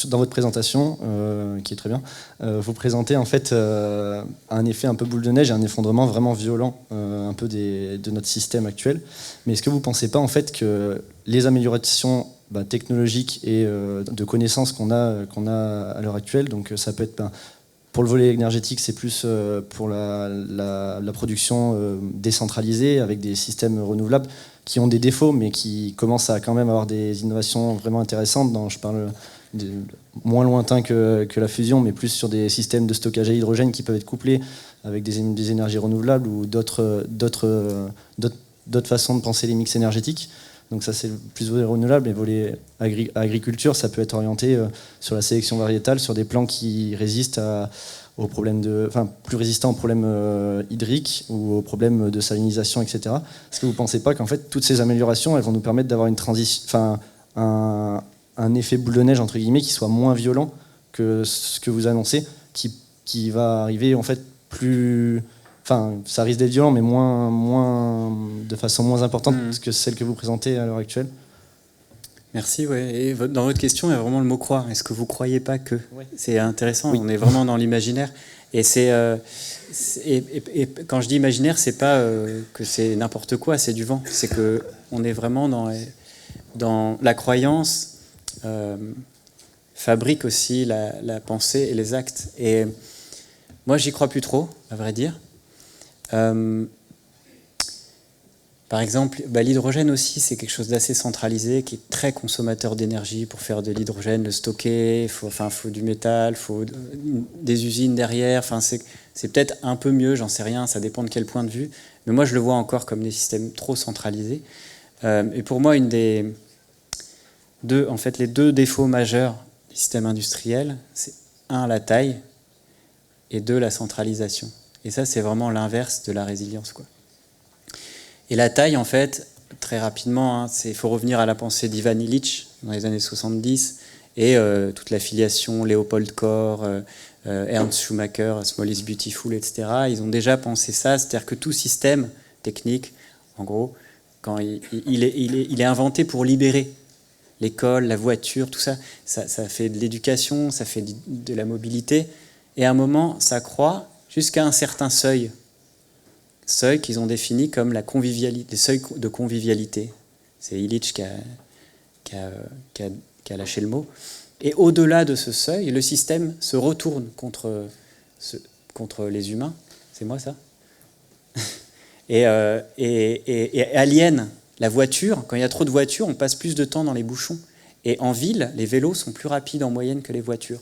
dans votre présentation, qui est très bien, vous présentez en fait un effet un peu boule de neige et un effondrement vraiment violent un peu de notre système actuel. Mais est-ce que vous ne pensez pas en fait que les améliorations technologiques et de connaissances qu'on a à l'heure actuelle, donc ça peut être pour le volet énergétique, c'est plus pour la production décentralisée avec des systèmes renouvelables qui ont des défauts, mais qui commencent à quand même avoir des innovations vraiment intéressantes. Je parle moins lointain que la fusion, mais plus sur des systèmes de stockage à hydrogène qui peuvent être couplés avec des énergies renouvelables ou d'autres d'autres façons de penser les mix énergétiques. Donc ça, c'est plus volet renouvelable. Et volet agriculture, ça peut être orienté sur la sélection variétale, sur des plants qui résistent aux problèmes plus résistants aux problèmes hydriques ou aux problèmes de salinisation, etc. Est-ce que vous ne pensez pas qu'en fait, toutes ces améliorations, elles vont nous permettre d'avoir une transition, un effet boule de neige, entre guillemets, qui soit moins violent que ce que vous annoncez, qui va arriver en fait plus... Enfin, ça risque d'être violent, mais de façon moins importante que celle que vous présentez à l'heure actuelle. Merci. Ouais. Et dans votre question, il y a vraiment le mot croire. Est-ce que vous ne croyez pas que C'est intéressant. Oui. On est vraiment dans l'imaginaire. Et et quand je dis imaginaire, c'est pas que c'est n'importe quoi, c'est du vent. C'est que on est vraiment dans la croyance. Fabrique aussi la pensée et les actes. Et moi, j'y crois plus trop, à vrai dire. Par exemple, l'hydrogène aussi, c'est quelque chose d'assez centralisé, qui est très consommateur d'énergie. Pour faire de l'hydrogène, le stocker, il faut du métal, il faut des usines derrière. Enfin, c'est peut-être un peu mieux, j'en sais rien, ça dépend de quel point de vue. Mais moi, je le vois encore comme des systèmes trop centralisés. Et pour moi, les deux défauts majeurs des systèmes industriels, c'est 1, la taille, et 2, la centralisation. Et ça, c'est vraiment l'inverse de la résilience, quoi. Et la taille, en fait, très rapidement, il faut revenir à la pensée d'Ivan Illich dans les années 70 et toute l'affiliation Léopold Kohr, Ernst Schumacher, Small is Beautiful, etc. Ils ont déjà pensé ça, c'est-à-dire que tout système technique, en gros, quand il est inventé pour libérer l'école, la voiture, tout ça, ça fait de l'éducation, ça fait de la mobilité, et à un moment, ça croît jusqu'à un certain seuil qu'ils ont défini comme la convivialité, les seuils de convivialité. C'est Illich qui a lâché le mot. Et au-delà de ce seuil, le système se retourne contre les humains. C'est moi ça et aliène la voiture. Quand il y a trop de voitures, on passe plus de temps dans les bouchons. Et en ville, les vélos sont plus rapides en moyenne que les voitures.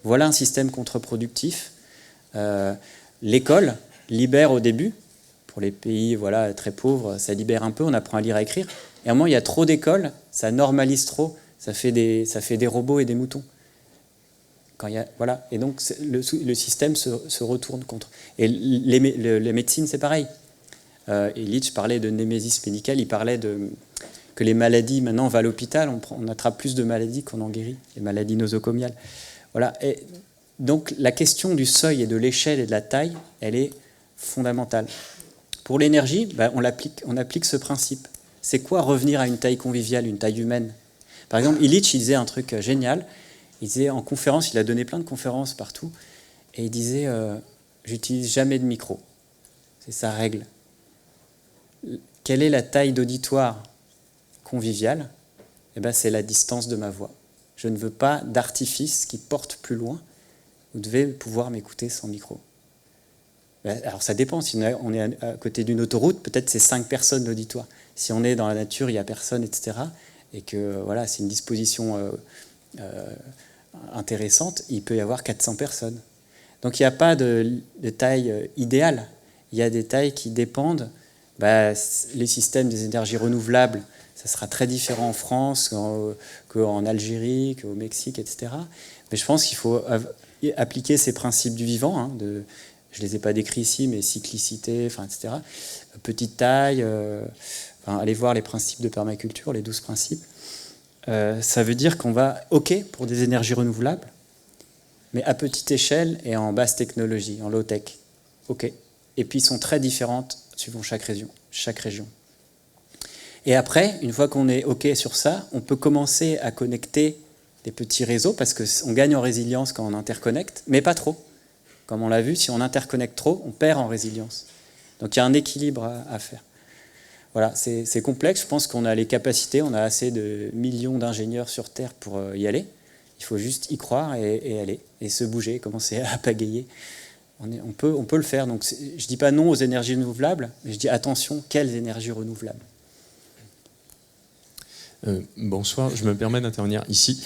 Voilà un système contre-productif. L'école libère au début. Pour les pays très pauvres, ça libère un peu, on apprend à lire et à écrire. Et à un moment, il y a trop d'écoles, ça normalise trop, ça fait des robots et des moutons. Et donc, le système se retourne contre. Et les médecines, c'est pareil. Illich parlait de némésis médicale, il parlait que les maladies, maintenant, on va à l'hôpital, on attrape plus de maladies qu'on en guérit, les maladies nosocomiales. Voilà. Et donc, la question du seuil et de l'échelle et de la taille, elle est fondamentale. Pour l'énergie, on applique ce principe. C'est quoi revenir à une taille conviviale, une taille humaine? Par exemple, Illich, il disait un truc génial. Il disait en conférence, il a donné plein de conférences partout, et il disait j'utilise jamais de micro. C'est sa règle. Quelle est la taille d'auditoire conviviale? C'est la distance de ma voix. Je ne veux pas d'artifice qui porte plus loin. Vous devez pouvoir m'écouter sans micro. Alors ça dépend, si on est à côté d'une autoroute, peut-être c'est 5 personnes l'auditoire. Si on est dans la nature, il n'y a personne, etc. Et que c'est une disposition intéressante, il peut y avoir 400 personnes. Donc il n'y a pas de taille idéale. Il y a des tailles qui dépendent. Les systèmes des énergies renouvelables, ça sera très différent en France qu'en Algérie, qu'au Mexique, etc. Mais je pense qu'il faut appliquer ces principes du vivant, je ne les ai pas décrits ici, mais cyclicité, etc. Petite taille, allez voir les principes de permaculture, les 12 principes. Ça veut dire qu'on va, pour des énergies renouvelables, mais à petite échelle et en basse technologie, en low-tech. Et puis, ils sont très différentes suivant chaque région. Et après, une fois qu'on est sur ça, on peut commencer à connecter des petits réseaux, parce qu'on gagne en résilience quand on interconnecte, mais pas trop. Comme on l'a vu, si on interconnecte trop, on perd en résilience. Donc il y a un équilibre à faire. Voilà, c'est complexe. Je pense qu'on a les capacités, on a assez de millions d'ingénieurs sur Terre pour y aller. Il faut juste y croire et aller, et se bouger, commencer à pagayer. On peut le faire. Donc je ne dis pas non aux énergies renouvelables, mais je dis attention, quelles énergies renouvelables? Bonsoir, je me permets d'intervenir ici.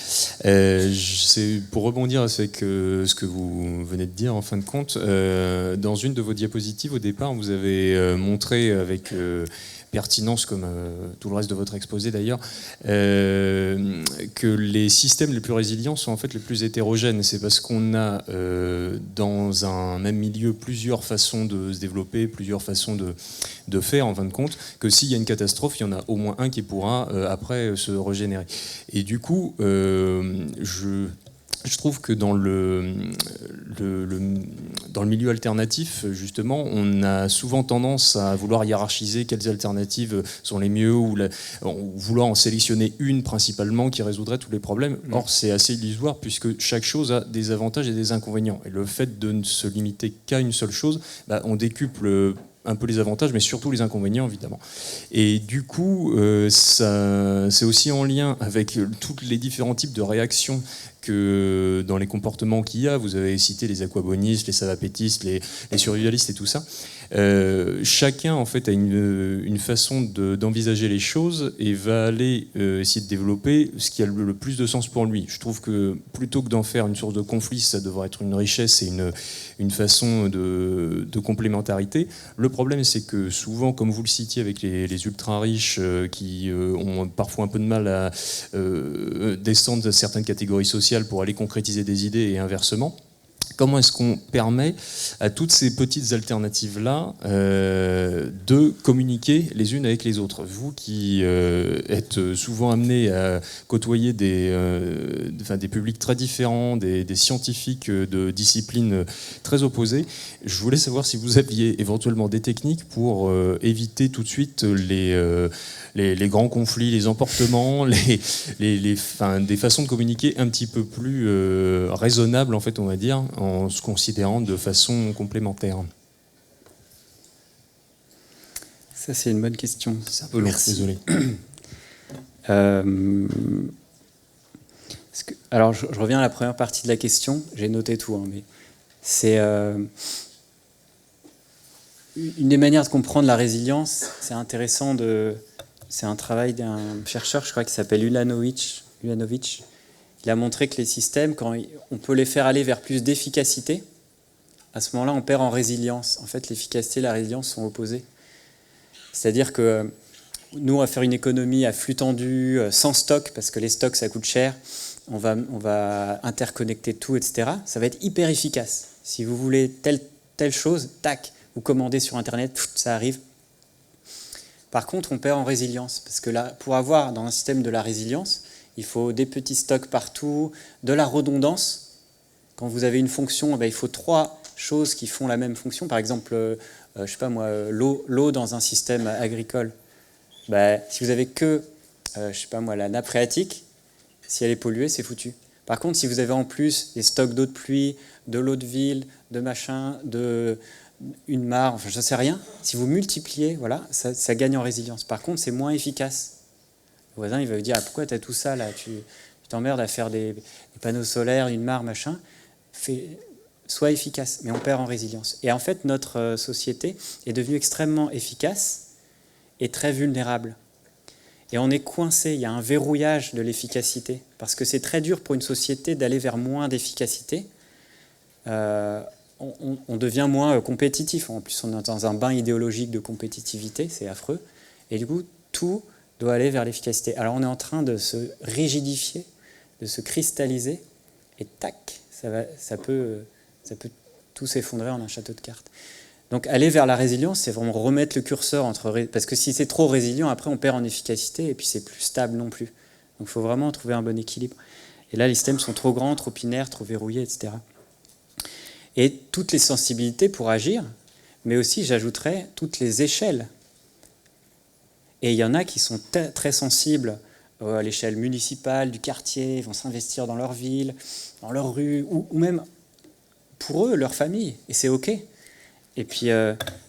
C'est pour rebondir avec ce que vous venez de dire en fin de compte. Dans une de vos diapositives, au départ, vous avez montré avec pertinence, comme tout le reste de votre exposé d'ailleurs, que les systèmes les plus résilients sont en fait les plus hétérogènes. C'est parce qu'on a dans un même milieu plusieurs façons de se développer, plusieurs façons de faire en fin de compte, que s'il y a une catastrophe, il y en a au moins un qui pourra après se régénérer. Et du coup, je trouve que dans le milieu alternatif, justement, on a souvent tendance à vouloir hiérarchiser quelles alternatives sont les mieux, ou vouloir en sélectionner une principalement qui résoudrait tous les problèmes. Or, c'est assez illusoire puisque chaque chose a des avantages et des inconvénients. Et le fait de ne se limiter qu'à une seule chose, on décuple un peu les avantages, mais surtout les inconvénients, évidemment. Et du coup, c'est aussi en lien avec tous les différents types de réactions que dans les comportements qu'il y a. Vous avez cité les aquabonistes, les savapétistes, les survivalistes et tout ça. Chacun, en fait, a une façon d'envisager les choses et va aller essayer de développer ce qui a le plus de sens pour lui. Je trouve que plutôt que d'en faire une source de conflit, ça devrait être une richesse et une façon de complémentarité. Le problème, c'est que souvent, comme vous le citiez avec les ultra-riches qui ont parfois un peu de mal à descendre de certaines catégories sociales pour aller concrétiser des idées et inversement, comment est-ce qu'on permet à toutes ces petites alternatives-là de communiquer les unes avec les autres? Vous qui êtes souvent amenés à côtoyer des publics très différents, des scientifiques de disciplines très opposées, je voulais savoir si vous aviez éventuellement des techniques pour éviter tout de suite les grands conflits, les emportements, des façons de communiquer un petit peu plus raisonnables, en fait, on va dire, en se considérant de façon complémentaire. Ça, c'est une bonne question. C'est un peu long, désolé. Alors, je reviens à la première partie de la question. J'ai noté tout, mais c'est une des manières de comprendre la résilience. C'est intéressant c'est un travail d'un chercheur, je crois, qui s'appelle Ulanovic. Il a montré que les systèmes, quand on peut les faire aller vers plus d'efficacité, à ce moment-là, on perd en résilience. En fait, l'efficacité et la résilience sont opposées. C'est-à-dire que nous, on va faire une économie à flux tendu, sans stock, parce que les stocks, ça coûte cher. On va interconnecter tout, etc. Ça va être hyper efficace. Si vous voulez telle chose, tac, vous commandez sur Internet, ça arrive. Par contre, on perd en résilience, parce que là, pour avoir dans un système de la résilience, il faut des petits stocks partout, de la redondance. Quand vous avez une fonction, il faut 3 choses qui font la même fonction. Par exemple, je sais pas moi, l'eau dans un système agricole. Si vous avez que, je sais pas moi, la nappe phréatique, si elle est polluée, c'est foutu. Par contre, si vous avez en plus des stocks d'eau de pluie, de l'eau de ville, de machin, une mare, enfin je ne sais rien, si vous multipliez, voilà, ça gagne en résilience. Par contre, c'est moins efficace. Le voisin, il va vous dire, pourquoi tu as tout ça là, tu t'emmerdes à faire des panneaux solaires, une mare, machin. Sois efficace, mais on perd en résilience. Et en fait, notre société est devenue extrêmement efficace et très vulnérable. Et on est coincé, il y a un verrouillage de l'efficacité, parce que c'est très dur pour une société d'aller vers moins d'efficacité. On devient moins compétitif. En plus, on est dans un bain idéologique de compétitivité, c'est affreux. Et du coup, tout doit aller vers l'efficacité. Alors, on est en train de se rigidifier, de se cristalliser, et tac, ça peut tout s'effondrer en un château de cartes. Donc, aller vers la résilience, c'est vraiment remettre le curseur parce que si c'est trop résilient, après, on perd en efficacité, et puis c'est plus stable non plus. Donc, il faut vraiment trouver un bon équilibre. Et là, les systèmes sont trop grands, trop inertes, trop verrouillés, etc. Et toutes les sensibilités pour agir, mais aussi, j'ajouterais, toutes les échelles. Et il y en a qui sont très sensibles à l'échelle municipale, du quartier, ils vont s'investir dans leur ville, dans leur rue, ou même pour eux, leur famille, et c'est OK. Et puis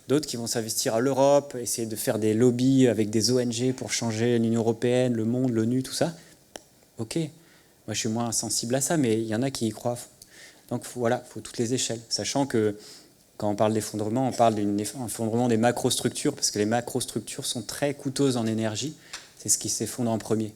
d'autres qui vont s'investir à l'Europe, essayer de faire des lobbies avec des ONG pour changer l'Union européenne, le monde, l'ONU, tout ça. OK, moi je suis moins sensible à ça, mais il y en a qui y croient. Donc voilà, il faut toutes les échelles, sachant que quand on parle d'effondrement, on parle d'un effondrement des macrostructures, parce que les macrostructures sont très coûteuses en énergie, c'est ce qui s'effondre en premier.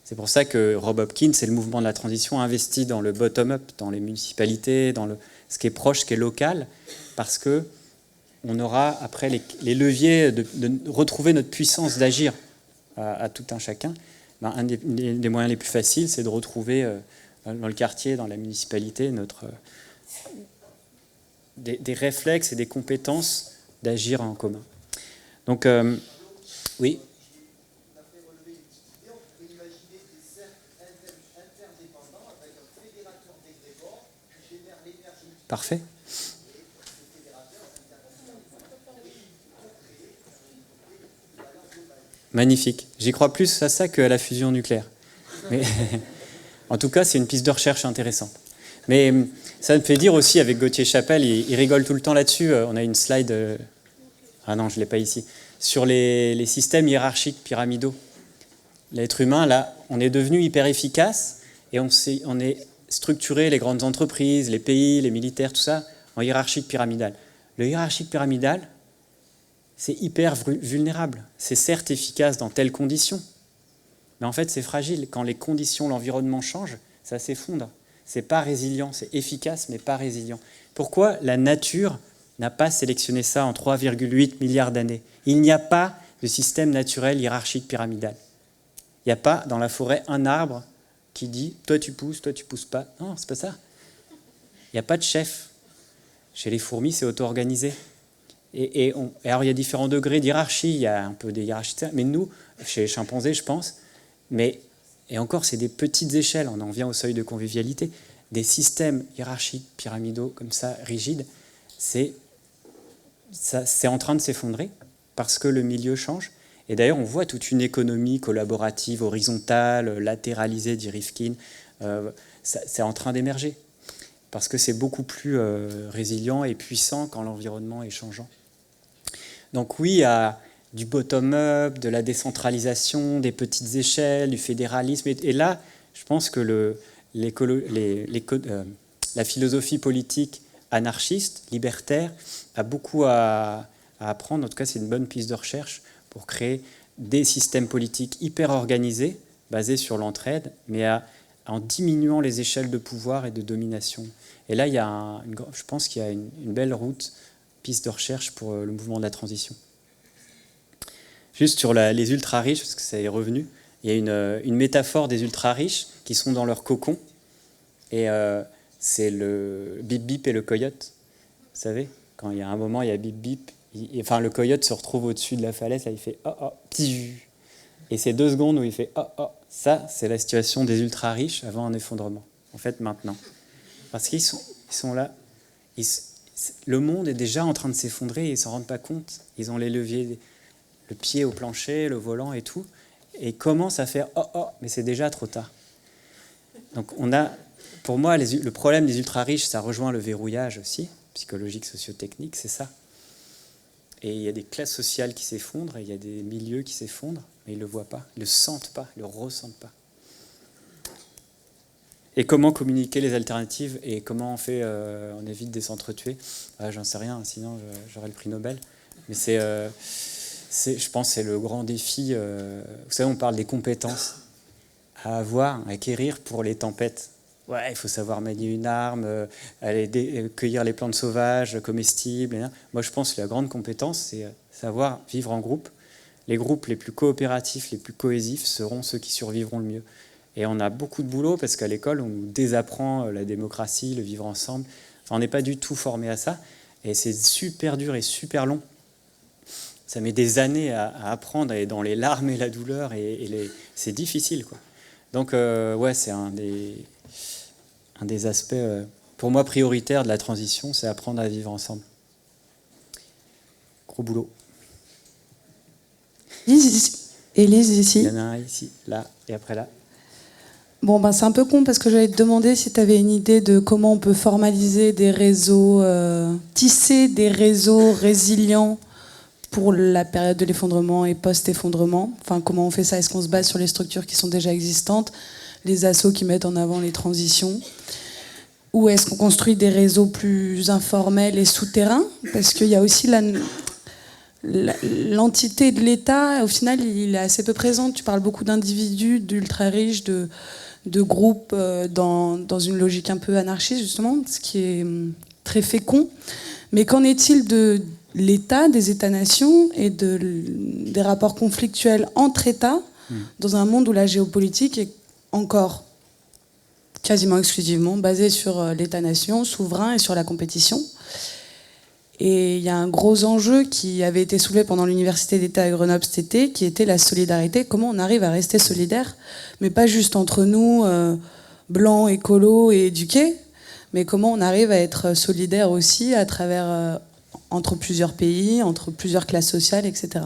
C'est pour ça que Rob Hopkins et le mouvement de la transition investit dans le bottom-up, dans les municipalités, dans ce qui est proche, ce qui est local, parce qu'on aura après les leviers de retrouver notre puissance d'agir à tout un chacun. Un des moyens les plus faciles, c'est de retrouver dans le quartier, dans la municipalité, des réflexes et des compétences d'agir en commun. Donc, oui. Parfait. Magnifique. J'y crois plus à ça qu'à la fusion nucléaire. Mais en tout cas, c'est une piste de recherche intéressante. Mais ça me fait dire aussi, avec Gauthier Chapelle, il rigole tout le temps là-dessus. On a une slide... Ah non, je ne l'ai pas ici. Sur les systèmes hiérarchiques pyramidaux. L'être humain, là, on est devenu hyper efficace et on est structuré, les grandes entreprises, les pays, les militaires, tout ça, en hiérarchique pyramidale. Le hiérarchique pyramidal, c'est hyper vulnérable. C'est certes efficace dans telles conditions, mais en fait, c'est fragile. Quand les conditions, l'environnement changent, ça s'effondre. C'est pas résilient, c'est efficace, mais pas résilient. Pourquoi la nature n'a pas sélectionné ça en 3,8 milliards d'années? Il n'y a pas de système naturel hiérarchique pyramidal. Il n'y a pas dans la forêt un arbre qui dit « toi tu pousses pas ». Non, c'est pas ça. Il n'y a pas de chef. Chez les fourmis, c'est auto-organisé. Et alors, il y a différents degrés d'hiérarchie. Il y a un peu des hiérarchies. Mais nous, chez les chimpanzés, je pense, et encore, c'est des petites échelles. On en vient au seuil de convivialité. Des systèmes hiérarchiques pyramidaux comme ça, rigides, c'est en train de s'effondrer parce que le milieu change. Et d'ailleurs, on voit toute une économie collaborative, horizontale, latéralisée, dit Rifkin. C'est en train d'émerger parce que c'est beaucoup plus résilient et puissant quand l'environnement est changeant. Donc oui, il y a du bottom-up, de la décentralisation, des petites échelles, du fédéralisme. Et là, je pense que la philosophie politique anarchiste, libertaire, a beaucoup à apprendre. En tout cas, c'est une bonne piste de recherche pour créer des systèmes politiques hyper organisés, basés sur l'entraide, mais en diminuant les échelles de pouvoir et de domination. Et là, je pense qu'il y a une belle piste de recherche pour le mouvement de la transition. Juste sur les ultra-riches, parce que ça est revenu, il y a une métaphore des ultra-riches qui sont dans leur cocon, et c'est le bip-bip et le coyote. Vous savez, quand il y a un moment, il y a bip-bip, le coyote se retrouve au-dessus de la falaise, là il fait « oh oh », et c'est 2 secondes où il fait « oh oh ». Ça, c'est la situation des ultra-riches avant un effondrement, en fait maintenant. Parce qu'ils sont là, le monde est déjà en train de s'effondrer et ils ne s'en rendent pas compte. Ils ont les leviers, le pied au plancher, le volant et tout, et ils commencent à faire « oh oh », mais c'est déjà trop tard. Donc pour moi, le problème des ultra-riches, ça rejoint le verrouillage aussi, psychologique, socio-technique, c'est ça. Et il y a des classes sociales qui s'effondrent, et il y a des milieux qui s'effondrent, mais ils ne le voient pas, ils ne le sentent pas, ils ne le ressentent pas. Et comment communiquer les alternatives, et comment on fait, on évite de s'entretuer? J'en sais rien, sinon j'aurais le prix Nobel. Mais je pense que c'est le grand défi. Vous savez, on parle des compétences à avoir, à acquérir pour les tempêtes. Ouais, il faut savoir manier une arme, cueillir les plantes sauvages, comestibles. Moi, je pense que la grande compétence, c'est savoir vivre en groupe. Les groupes les plus coopératifs, les plus cohésifs seront ceux qui survivront le mieux. Et on a beaucoup de boulot parce qu'à l'école, on nous désapprend la démocratie, le vivre ensemble. Enfin, on n'est pas du tout formé à ça. Et c'est super dur et super long. Ça met des années à apprendre, et dans les larmes et la douleur. C'est difficile, quoi. Donc, ouais, c'est un des aspects, pour moi, prioritaires de la transition, c'est apprendre à vivre ensemble. Gros boulot. Élise, ici. Il y en a un ici, là, et après là. Bon, c'est un peu con parce que j'allais te demander si tu avais une idée de comment on peut formaliser des réseaux, tisser des réseaux résilients pour la période de l'effondrement et post-effondrement. Enfin, comment on fait ça? Est-ce qu'on se base sur les structures qui sont déjà existantes, les assos qui mettent en avant les transitions? Ou est-ce qu'on construit des réseaux plus informels et souterrains? Parce qu'il y a aussi l'entité de l'État, au final, il est assez peu présent. Tu parles beaucoup d'individus, d'ultra-riches, de groupes dans une logique un peu anarchiste, justement, ce qui est très fécond. Mais qu'en est-il de l'État, des États-nations et des rapports conflictuels entre États dans un monde où la géopolitique est encore quasiment exclusivement basée sur l'État-nation souverain et sur la compétition? Et il y a un gros enjeu qui avait été soulevé pendant l'Université d'État à Grenoble cet été, qui était la solidarité. Comment on arrive à rester solidaire, mais pas juste entre nous, blancs, écolos et éduqués, mais comment on arrive à être solidaire aussi à travers, entre plusieurs pays, entre plusieurs classes sociales, etc.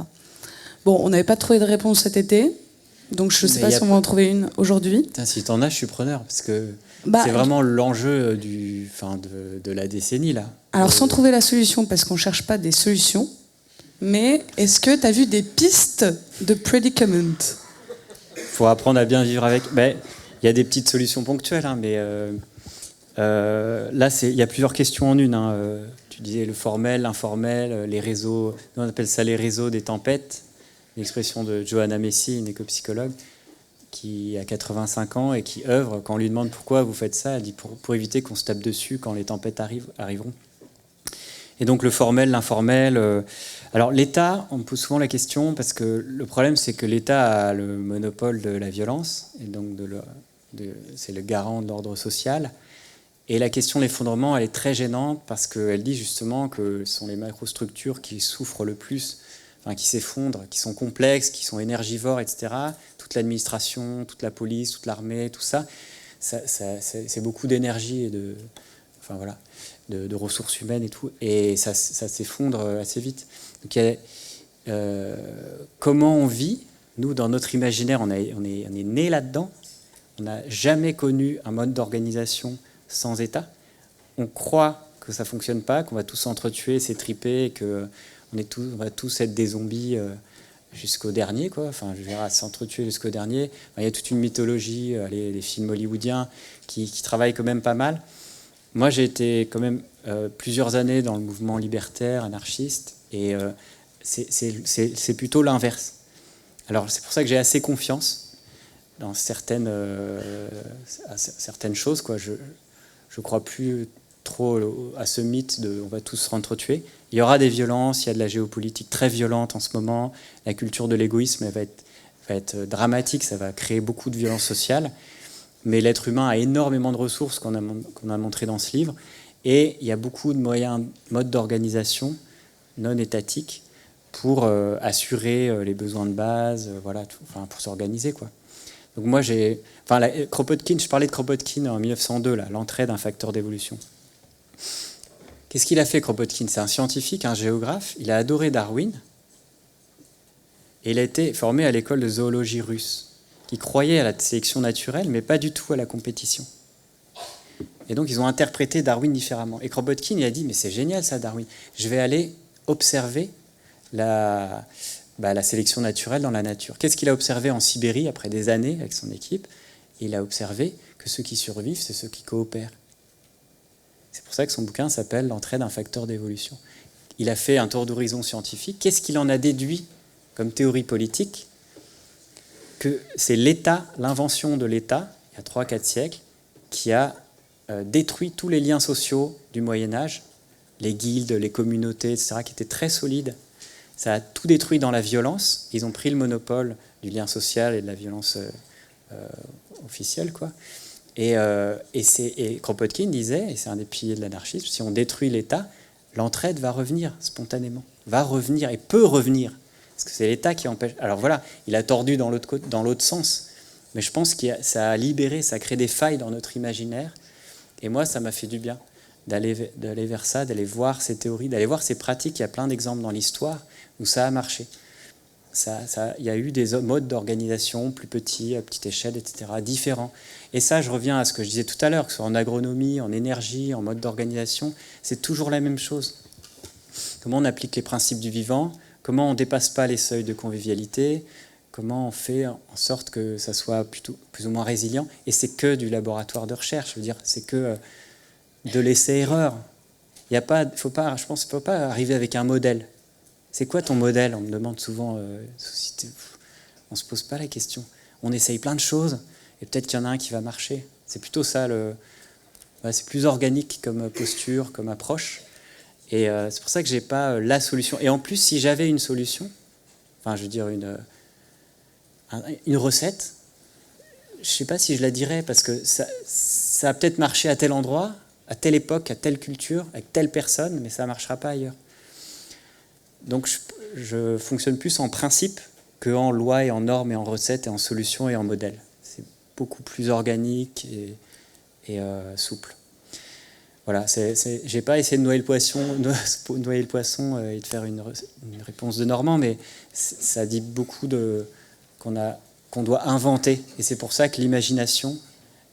Bon, on n'avait pas trouvé de réponse cet été, donc je ne sais pas si on va en trouver une aujourd'hui. Putain, si t'en as, je suis preneur, parce que c'est vraiment l'enjeu de la décennie, là. Alors, sans trouver la solution, parce qu'on ne cherche pas des solutions, mais est-ce que tu as vu des pistes de predicament? Il faut apprendre à bien vivre avec. Il y a des petites solutions ponctuelles, hein, mais là, il y a plusieurs questions en une. Hein. Tu disais le formel, l'informel, les réseaux, on appelle ça les réseaux des tempêtes, l'expression de Johanna Messi, une éco-psychologue, qui a 85 ans et qui œuvre, quand on lui demande pourquoi vous faites ça, elle dit pour éviter qu'on se tape dessus quand les tempêtes arriveront. Et donc le formel, l'informel. Alors l'État, on me pose souvent la question, parce que le problème c'est que l'État a le monopole de la violence, et donc c'est le garant de l'ordre social. Et la question de l'effondrement, elle est très gênante, parce qu'elle dit justement que ce sont les macrostructures qui souffrent le plus, enfin, qui s'effondrent, qui sont complexes, qui sont énergivores, etc. Toute l'administration, toute la police, toute l'armée, tout ça, c'est beaucoup d'énergie et de ressources humaines et tout, et ça s'effondre assez vite. Donc, comment on vit? Nous, dans notre imaginaire, on est né là-dedans. On n'a jamais connu un mode d'organisation sans État. On croit que ça fonctionne pas, qu'on va tous s'entretuer, s'étriper, on va tous être des zombies jusqu'au dernier, quoi. Enfin, je veux dire, à s'entretuer jusqu'au dernier. Il y a toute une mythologie, les films hollywoodiens qui travaillent quand même pas mal. Moi, j'ai été quand même plusieurs années dans le mouvement libertaire, anarchiste, et c'est plutôt l'inverse. Alors, c'est pour ça que j'ai assez confiance dans certaines choses, quoi. Je crois plus trop à ce mythe de on va tous se entretuer. Il y aura des violences, il y a de la géopolitique très violente en ce moment. La culture de l'égoïsme va être dramatique, ça va créer beaucoup de violences sociales. Mais l'être humain a énormément de ressources qu'on a montré dans ce livre. Et il y a beaucoup de modes d'organisation non étatiques pour assurer les besoins de base, pour s'organiser, quoi. Donc moi, Kropotkin, je parlais de Kropotkin en 1902, là, l'entrée d'un facteur d'évolution. Qu'est-ce qu'il a fait, Kropotkin? C'est un scientifique, un géographe. Il a adoré Darwin. Et il a été formé à l'école de zoologie russe, qui croyait à la sélection naturelle, mais pas du tout à la compétition. Et donc, ils ont interprété Darwin différemment. Et Kropotkin, il a dit, mais c'est génial ça, Darwin. Je vais aller observer la sélection naturelle dans la nature. Qu'est-ce qu'il a observé en Sibérie, après des années, avec son équipe? Il a observé que ceux qui survivent, c'est ceux qui coopèrent. C'est pour ça que son bouquin s'appelle « L'entrée d'un facteur d'évolution ». Il a fait un tour d'horizon scientifique. Qu'est-ce qu'il en a déduit comme théorie politique? Que c'est l'État, l'invention de l'État, il y a 3-4 siècles, qui a détruit tous les liens sociaux du Moyen-Âge, les guildes, les communautés, etc., qui étaient très solides. Ça a tout détruit dans la violence. Ils ont pris le monopole du lien social et de la violence officielle, quoi. Et Kropotkin disait, et c'est un des piliers de l'anarchisme, si on détruit l'État, l'entraide va revenir spontanément, va revenir et peut revenir. Parce que c'est l'État qui empêche. Alors voilà, il a tordu dans l'autre sens. Mais je pense que ça a libéré, ça a créé des failles dans notre imaginaire. Et moi, ça m'a fait du bien d'aller vers ça, d'aller voir ces théories, d'aller voir ces pratiques. Il y a plein d'exemples dans l'histoire où ça a marché. Il y a eu des modes d'organisation plus petits, à petite échelle, etc., différents. Et ça, je reviens à ce que je disais tout à l'heure, que ce soit en agronomie, en énergie, en mode d'organisation, c'est toujours la même chose. Comment on applique les principes du vivant, comment on ne dépasse pas les seuils de convivialité, comment on fait en sorte que ça soit plus ou moins résilient. Et c'est que du laboratoire de recherche, je veux dire, c'est que de l'essai-erreur. Je pense qu'il ne faut pas arriver avec un modèle. C'est quoi ton modèle? On me demande souvent, société, on ne se pose pas la question. On essaye plein de choses, et peut-être qu'il y en a un qui va marcher. C'est plutôt ça, c'est plus organique comme posture, comme approche. Et c'est pour ça que je n'ai pas la solution. Et en plus, si j'avais une solution, enfin, je veux dire une recette, je ne sais pas si je la dirais, parce que ça a peut-être marché à tel endroit, à telle époque, à telle culture, avec telle personne, mais ça ne marchera pas ailleurs. Donc je fonctionne plus en principe qu'en loi et en normes et en recettes et en solutions et en modèles. C'est beaucoup plus organique et souple. Voilà, j'ai pas essayé de noyer le poisson et de faire une réponse de Normand, mais ça dit beaucoup qu'on doit inventer. Et c'est pour ça que l'imagination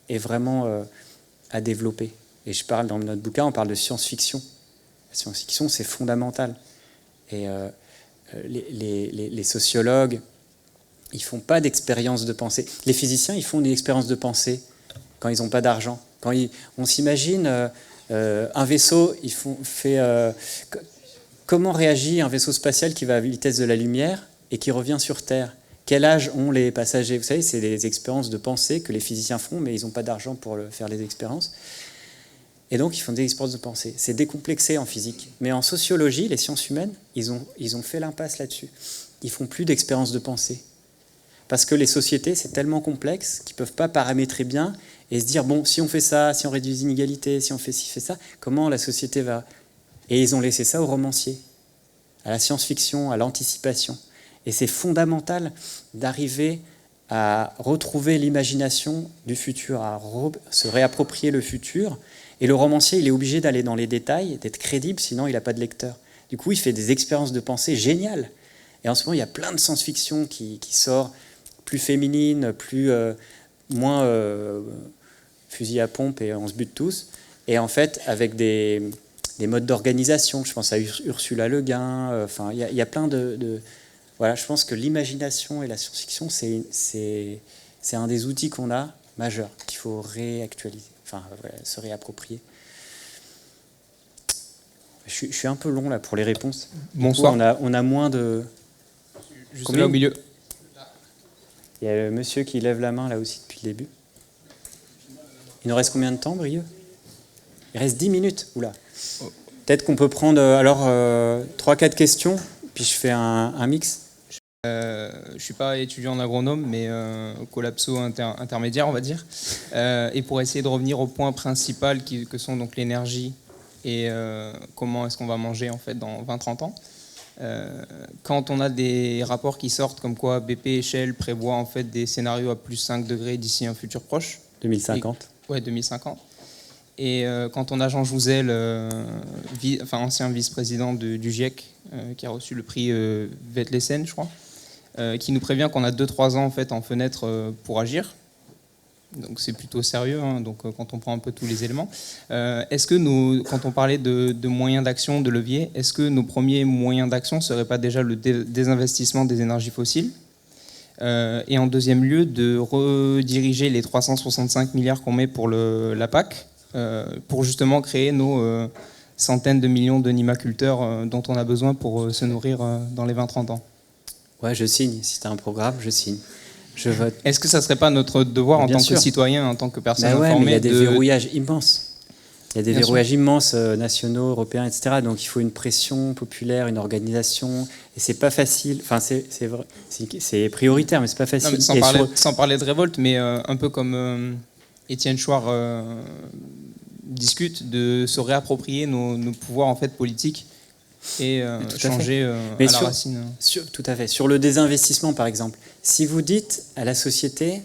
est vraiment à développer. Et dans notre bouquin, on parle de science-fiction. La science-fiction, c'est fondamental. Et les sociologues, ils font pas d'expérience de pensée. Les physiciens, ils font des expériences de pensée quand ils n'ont pas d'argent. On s'imagine un vaisseau, comment réagit un vaisseau spatial qui va à la vitesse de la lumière et qui revient sur Terre? Quel âge ont les passagers? Vous savez, c'est des expériences de pensée que les physiciens font, mais ils n'ont pas d'argent pour faire les expériences. Et donc, ils font des expériences de pensée. C'est décomplexé en physique. Mais en sociologie, les sciences humaines, ils ont fait l'impasse là-dessus. Ils font plus d'expériences de pensée. Parce que les sociétés, c'est tellement complexe qu'ils ne peuvent pas paramétrer bien et se dire, bon, si on fait ça, si on réduit les inégalités, si on fait ci, fait ça, comment la société va... Et ils ont laissé ça aux romanciers, à la science-fiction, à l'anticipation. Et c'est fondamental d'arriver à retrouver l'imagination du futur, à se réapproprier le futur. Et le romancier, il est obligé d'aller dans les détails, d'être crédible, sinon il n'a pas de lecteur. Du coup, il fait des expériences de pensée géniales. Et en ce moment, il y a plein de science-fiction qui sort, plus féminine, moins fusil à pompe et on se bute tous. Et en fait, avec des modes d'organisation, je pense à Ursula Le Guin, enfin, il y a plein de... Voilà, je pense que l'imagination et la science-fiction, c'est un des outils qu'on a majeurs, qu'il faut réactualiser, enfin, se réapproprier. Je suis un peu long là pour les réponses. Bonsoir. Du coup, on a moins de... Juste là au milieu. Il y a le monsieur qui lève la main là aussi depuis le début. Il nous reste combien de temps, Brieux? Il reste 10 minutes. Oula. Peut-être qu'on peut prendre 3-4 questions, puis je fais un mix. Je ne suis pas étudiant en agronome, mais collapso intermédiaire, on va dire. Et pour essayer de revenir au point principal que sont donc l'énergie et comment est-ce qu'on va manger en fait dans 20-30 ans. Quand on a des rapports qui sortent comme quoi BP et Shell prévoient en fait des scénarios à plus 5 degrés d'ici un futur proche. 2050. Ouais, 2050. Et quand on a Jean Jouzel, ancien vice-président du GIEC, qui a reçu le prix Vetlesen, je crois, qui nous prévient qu'on a 2-3 ans en fait en fenêtre pour agir. Donc c'est plutôt sérieux, hein, donc quand on prend un peu tous les éléments. Est-ce que quand on parlait de moyens d'action, de levier, est-ce que nos premiers moyens d'action ne seraient pas déjà le désinvestissement des énergies fossiles et en deuxième lieu, de rediriger les 365 milliards qu'on met pour la PAC pour justement créer nos centaines de millions de nimaculteurs dont on a besoin pour se nourrir dans les 20-30 ans? Ouais, je signe. Si tu as un programme, je signe. Je vote. Est-ce que ça ne serait pas notre devoir en tant que citoyen, en tant que personne informée? Mais il y a des verrouillages immenses. Il y a des verrouillages immenses nationaux, européens, etc. Donc il faut une pression populaire, une organisation. Et c'est pas facile. Enfin, c'est prioritaire, mais c'est pas facile. Non, sans parler de révolte, mais un peu comme Étienne Chouard discute, de se réapproprier nos pouvoirs en fait politiques et changer à la racine. Tout à fait. Sur le désinvestissement, par exemple, si vous dites à la société,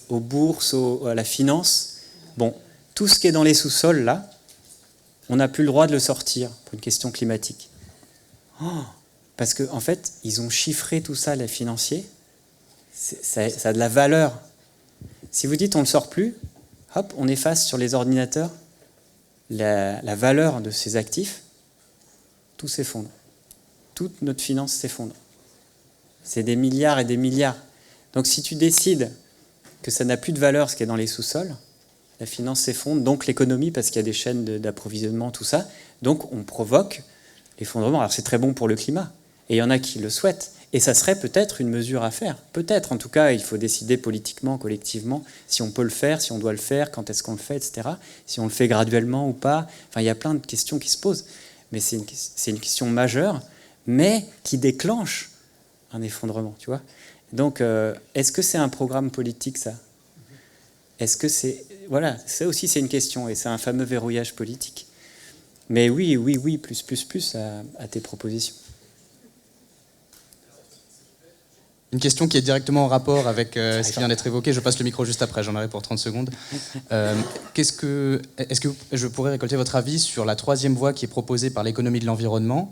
aux bourses, à la finance, bon, tout ce qui est dans les sous-sols, là, on n'a plus le droit de le sortir pour une question climatique. Parce qu'en fait, ils ont chiffré tout ça, les financiers. Ça a de la valeur. Si vous dites on ne le sort plus, hop, on efface sur les ordinateurs la valeur de ces actifs, tout s'effondre. Toute notre finance s'effondre. C'est des milliards et des milliards. Donc si tu décides que ça n'a plus de valeur, ce qui est dans les sous-sols, la finance s'effondre, donc l'économie, parce qu'il y a des chaînes d'approvisionnement, tout ça, donc on provoque l'effondrement. Alors c'est très bon pour le climat, Et il y en a qui le souhaitent. Et ça serait peut-être une mesure à faire. Peut-être, en tout cas, il faut décider politiquement, collectivement, si on peut le faire, si on doit le faire, quand est-ce qu'on le fait, etc. Si on le fait graduellement ou pas. Enfin, il y a plein de questions qui se posent. Mais c'est une question majeure, mais qui déclenche un effondrement, tu vois. Donc, est-ce que c'est un programme politique, ça? Est-ce que c'est... Voilà, ça aussi, c'est une question, et c'est un fameux verrouillage politique. Mais oui, plus à tes propositions. Une question qui est directement en rapport avec ce qui vient d'être évoqué. Je passe le micro juste après, j'en aurai pour 30 secondes. Est-ce que je pourrais récolter votre avis sur la troisième voie qui est proposée par l'économie de l'environnement?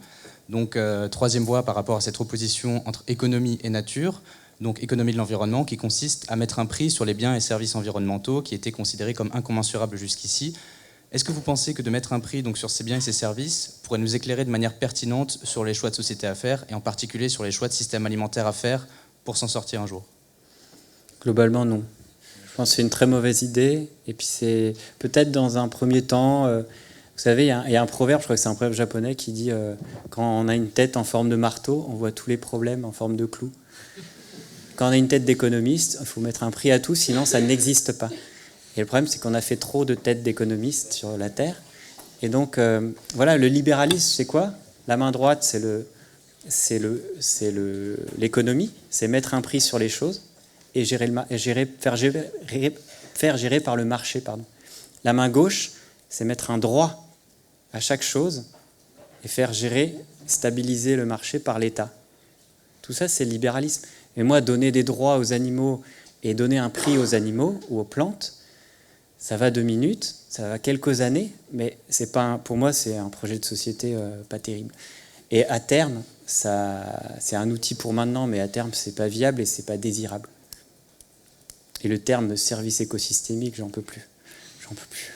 Donc, troisième voie par rapport à cette opposition entre économie et nature. Donc, économie de l'environnement qui consiste à mettre un prix sur les biens et services environnementaux qui étaient considérés comme incommensurables jusqu'ici. Est-ce que vous pensez que de mettre un prix donc, sur ces biens et ces services pourrait nous éclairer de manière pertinente sur les choix de société à faire et en particulier sur les choix de système alimentaire à faire pour s'en sortir un jour? Globalement, non. Je pense que c'est une très mauvaise idée. Et puis c'est peut-être dans un premier temps... vous savez, il y a un proverbe, je crois que c'est un proverbe japonais, qui dit quand on a une tête en forme de marteau, on voit tous les problèmes en forme de clou. Quand on a une tête d'économiste, il faut mettre un prix à tout, sinon ça n'existe pas. Et le problème, c'est qu'on a fait trop de têtes d'économistes sur la Terre. Et donc, voilà, le libéralisme, c'est quoi? La main droite, c'est l'économie, c'est mettre un prix sur les choses et faire gérer par le marché. La main gauche, c'est mettre un droit à chaque chose et faire gérer, stabiliser le marché par l'État. Tout ça, c'est le libéralisme. Et moi, donner des droits aux animaux et donner un prix aux animaux ou aux plantes, ça va 2 minutes, ça va quelques années, mais c'est pas pour moi, c'est un projet de société pas terrible. Et à terme, c'est un outil pour maintenant, mais à terme, c'est pas viable et c'est pas désirable. Et le terme service écosystémique, j'en peux plus. J'en peux plus.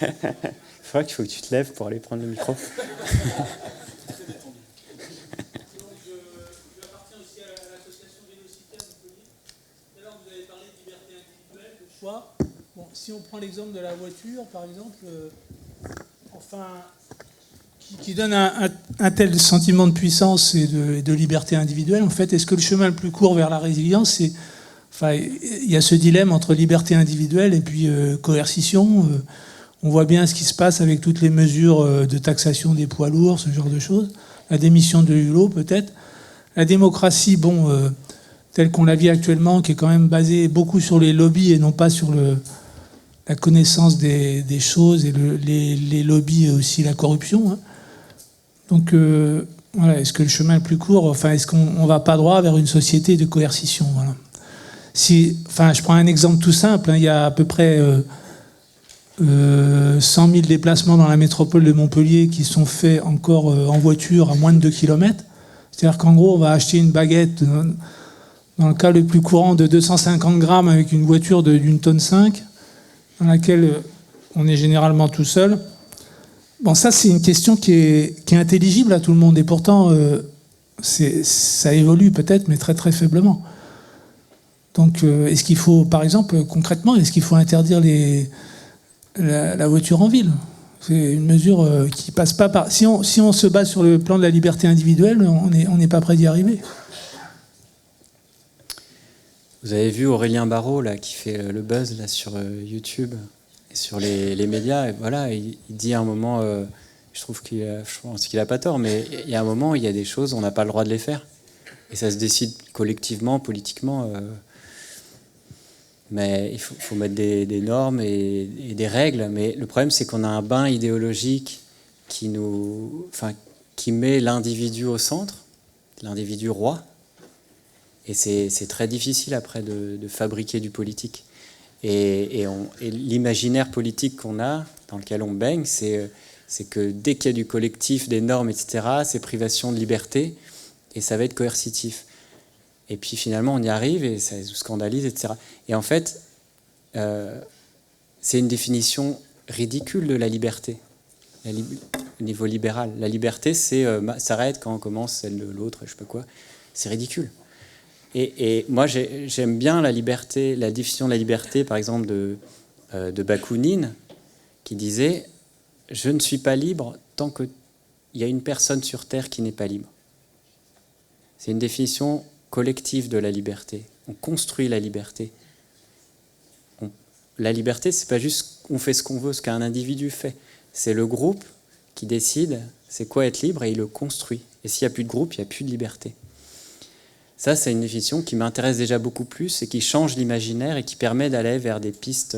Il faut que tu te lèves pour aller prendre le micro. Bon, si on prend l'exemple de la voiture, par exemple, qui donne un tel sentiment de puissance et de liberté individuelle, en fait, est-ce que le chemin le plus court vers la résilience, c'est... Enfin, il y a ce dilemme entre liberté individuelle et puis coercition. On voit bien ce qui se passe avec toutes les mesures de taxation des poids lourds, ce genre de choses. La démission de Hulot, peut-être. La démocratie, bon... telle qu'on la vit actuellement, qui est quand même basée beaucoup sur les lobbies et non pas sur la connaissance des choses et les lobbies et aussi la corruption. Hein. Donc, voilà, est-ce que le chemin le plus court, enfin, est-ce qu'on ne va pas droit vers une société de coercition? Voilà. Enfin, je prends un exemple tout simple. Hein, il y a à peu près 100 000 déplacements dans la métropole de Montpellier qui sont faits encore en voiture à moins de 2 km. C'est-à-dire qu'en gros, on va acheter une baguette... dans le cas le plus courant de 250 grammes avec une voiture d'une tonne 5, dans laquelle on est généralement tout seul. Bon, ça, c'est une question qui est intelligible à tout le monde. Et pourtant, ça évolue peut-être, mais très très faiblement. Donc, est-ce qu'il faut, par exemple, concrètement, est-ce qu'il faut interdire la voiture en ville? C'est une mesure qui passe pas par... Si on se base sur le plan de la liberté individuelle, on n'est pas prêt d'y arriver. Vous avez vu Aurélien Barraud là, qui fait le buzz là, sur YouTube et sur les médias. Et voilà, il dit à un moment, je pense qu'il n'a pas tort, mais il y a un moment, il y a des choses, on n'a pas le droit de les faire. Et ça se décide collectivement, politiquement. Mais il faut mettre des normes et des règles. Mais le problème, c'est qu'on a un bain idéologique qui met l'individu au centre, l'individu roi. Et c'est très difficile après de fabriquer du politique. Et l'imaginaire politique qu'on a, dans lequel on baigne, c'est que dès qu'il y a du collectif, des normes, etc., c'est privation de liberté, et ça va être coercitif. Et puis finalement, on y arrive, et ça nous scandalise, etc. Et en fait, c'est une définition ridicule de la liberté, au niveau libéral. La liberté, c'est s'arrête quand on commence celle de l'autre, je sais pas quoi. C'est ridicule. Et moi, j'aime bien la liberté, la définition de la liberté, par exemple, de Bakounine, qui disait je ne suis pas libre tant qu'il y a une personne sur Terre qui n'est pas libre. C'est une définition collective de la liberté. On construit la liberté. La liberté, c'est pas juste on fait ce qu'on veut, ce qu'un individu fait. C'est le groupe qui décide c'est quoi être libre et il le construit. Et s'il n'y a plus de groupe, il n'y a plus de liberté. Ça, c'est une définition qui m'intéresse déjà beaucoup plus et qui change l'imaginaire et qui permet d'aller vers des pistes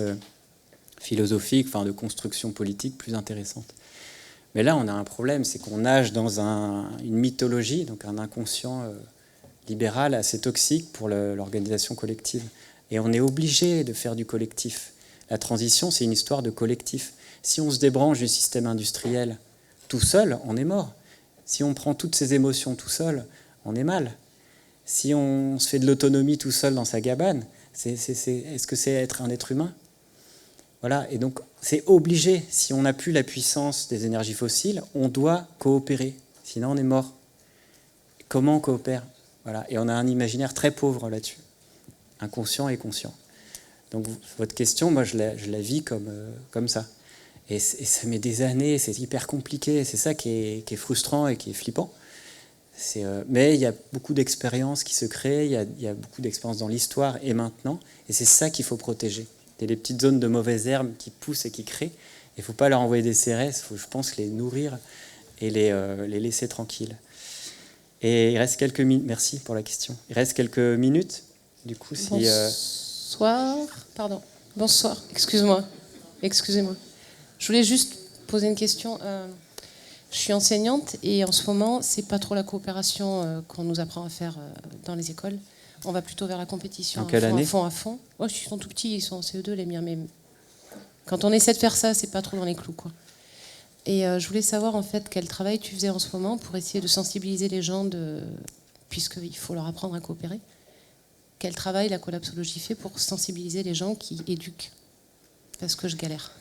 philosophiques, enfin de construction politique plus intéressantes. Mais là, on a un problème, c'est qu'on nage dans une mythologie, donc un inconscient libéral assez toxique pour l'organisation collective. Et on est obligé de faire du collectif. La transition, c'est une histoire de collectif. Si on se débranche du système industriel tout seul, on est mort. Si on prend toutes ces émotions tout seul, on est mal. Si on se fait de l'autonomie tout seul dans sa cabane, est-ce que c'est être un être humain? Voilà, et donc c'est obligé. Si on n'a plus la puissance des énergies fossiles, on doit coopérer. Sinon, on est mort. Comment on coopère? Voilà, et on a un imaginaire très pauvre là-dessus. Inconscient et conscient. Donc votre question, moi je la vis comme ça. Et ça met des années, c'est hyper compliqué, c'est ça qui est frustrant et qui est flippant. Mais il y a beaucoup d'expériences qui se créent, il y a beaucoup d'expériences dans l'histoire et maintenant, et c'est ça qu'il faut protéger. Il y a des petites zones de mauvaises herbes qui poussent et qui créent, il ne faut pas leur envoyer des CRS, il faut, je pense, les nourrir et les laisser tranquilles. Et il reste quelques minutes, merci pour la question, il reste quelques minutes. Du coup, si, Bonsoir, pardon. Bonsoir, excusez-moi. Je voulais juste poser une question. Je suis enseignante et en ce moment, c'est pas trop la coopération qu'on nous apprend à faire dans les écoles. On va plutôt vers la compétition. En quelle année ? À fond. Oh, ils sont tout petits, ils sont en CE2 les miens, mais quand on essaie de faire ça, c'est pas trop dans les clous, quoi. Et je voulais savoir en fait quel travail tu faisais en ce moment pour essayer de sensibiliser les gens, puisqu'il faut leur apprendre à coopérer. Quel travail la collapsologie fait pour sensibiliser les gens qui éduquent? Parce que je galère.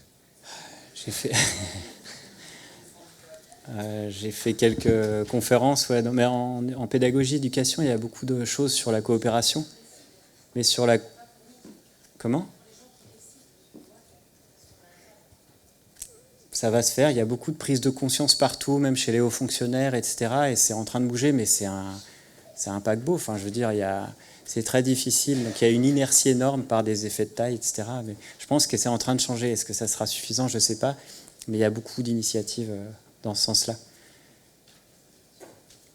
J'ai fait quelques conférences, ouais, mais en pédagogie, éducation, il y a beaucoup de choses sur la coopération. Mais sur la... Comment ? Ça va se faire, il y a beaucoup de prise de conscience partout, même chez les hauts fonctionnaires, etc. Et c'est en train de bouger, mais c'est un paquebot. Enfin, je veux dire, c'est très difficile. Donc il y a une inertie énorme par des effets de taille, etc. Mais je pense que c'est en train de changer. Est-ce que ça sera suffisant? Je ne sais pas. Mais il y a beaucoup d'initiatives dans ce sens-là.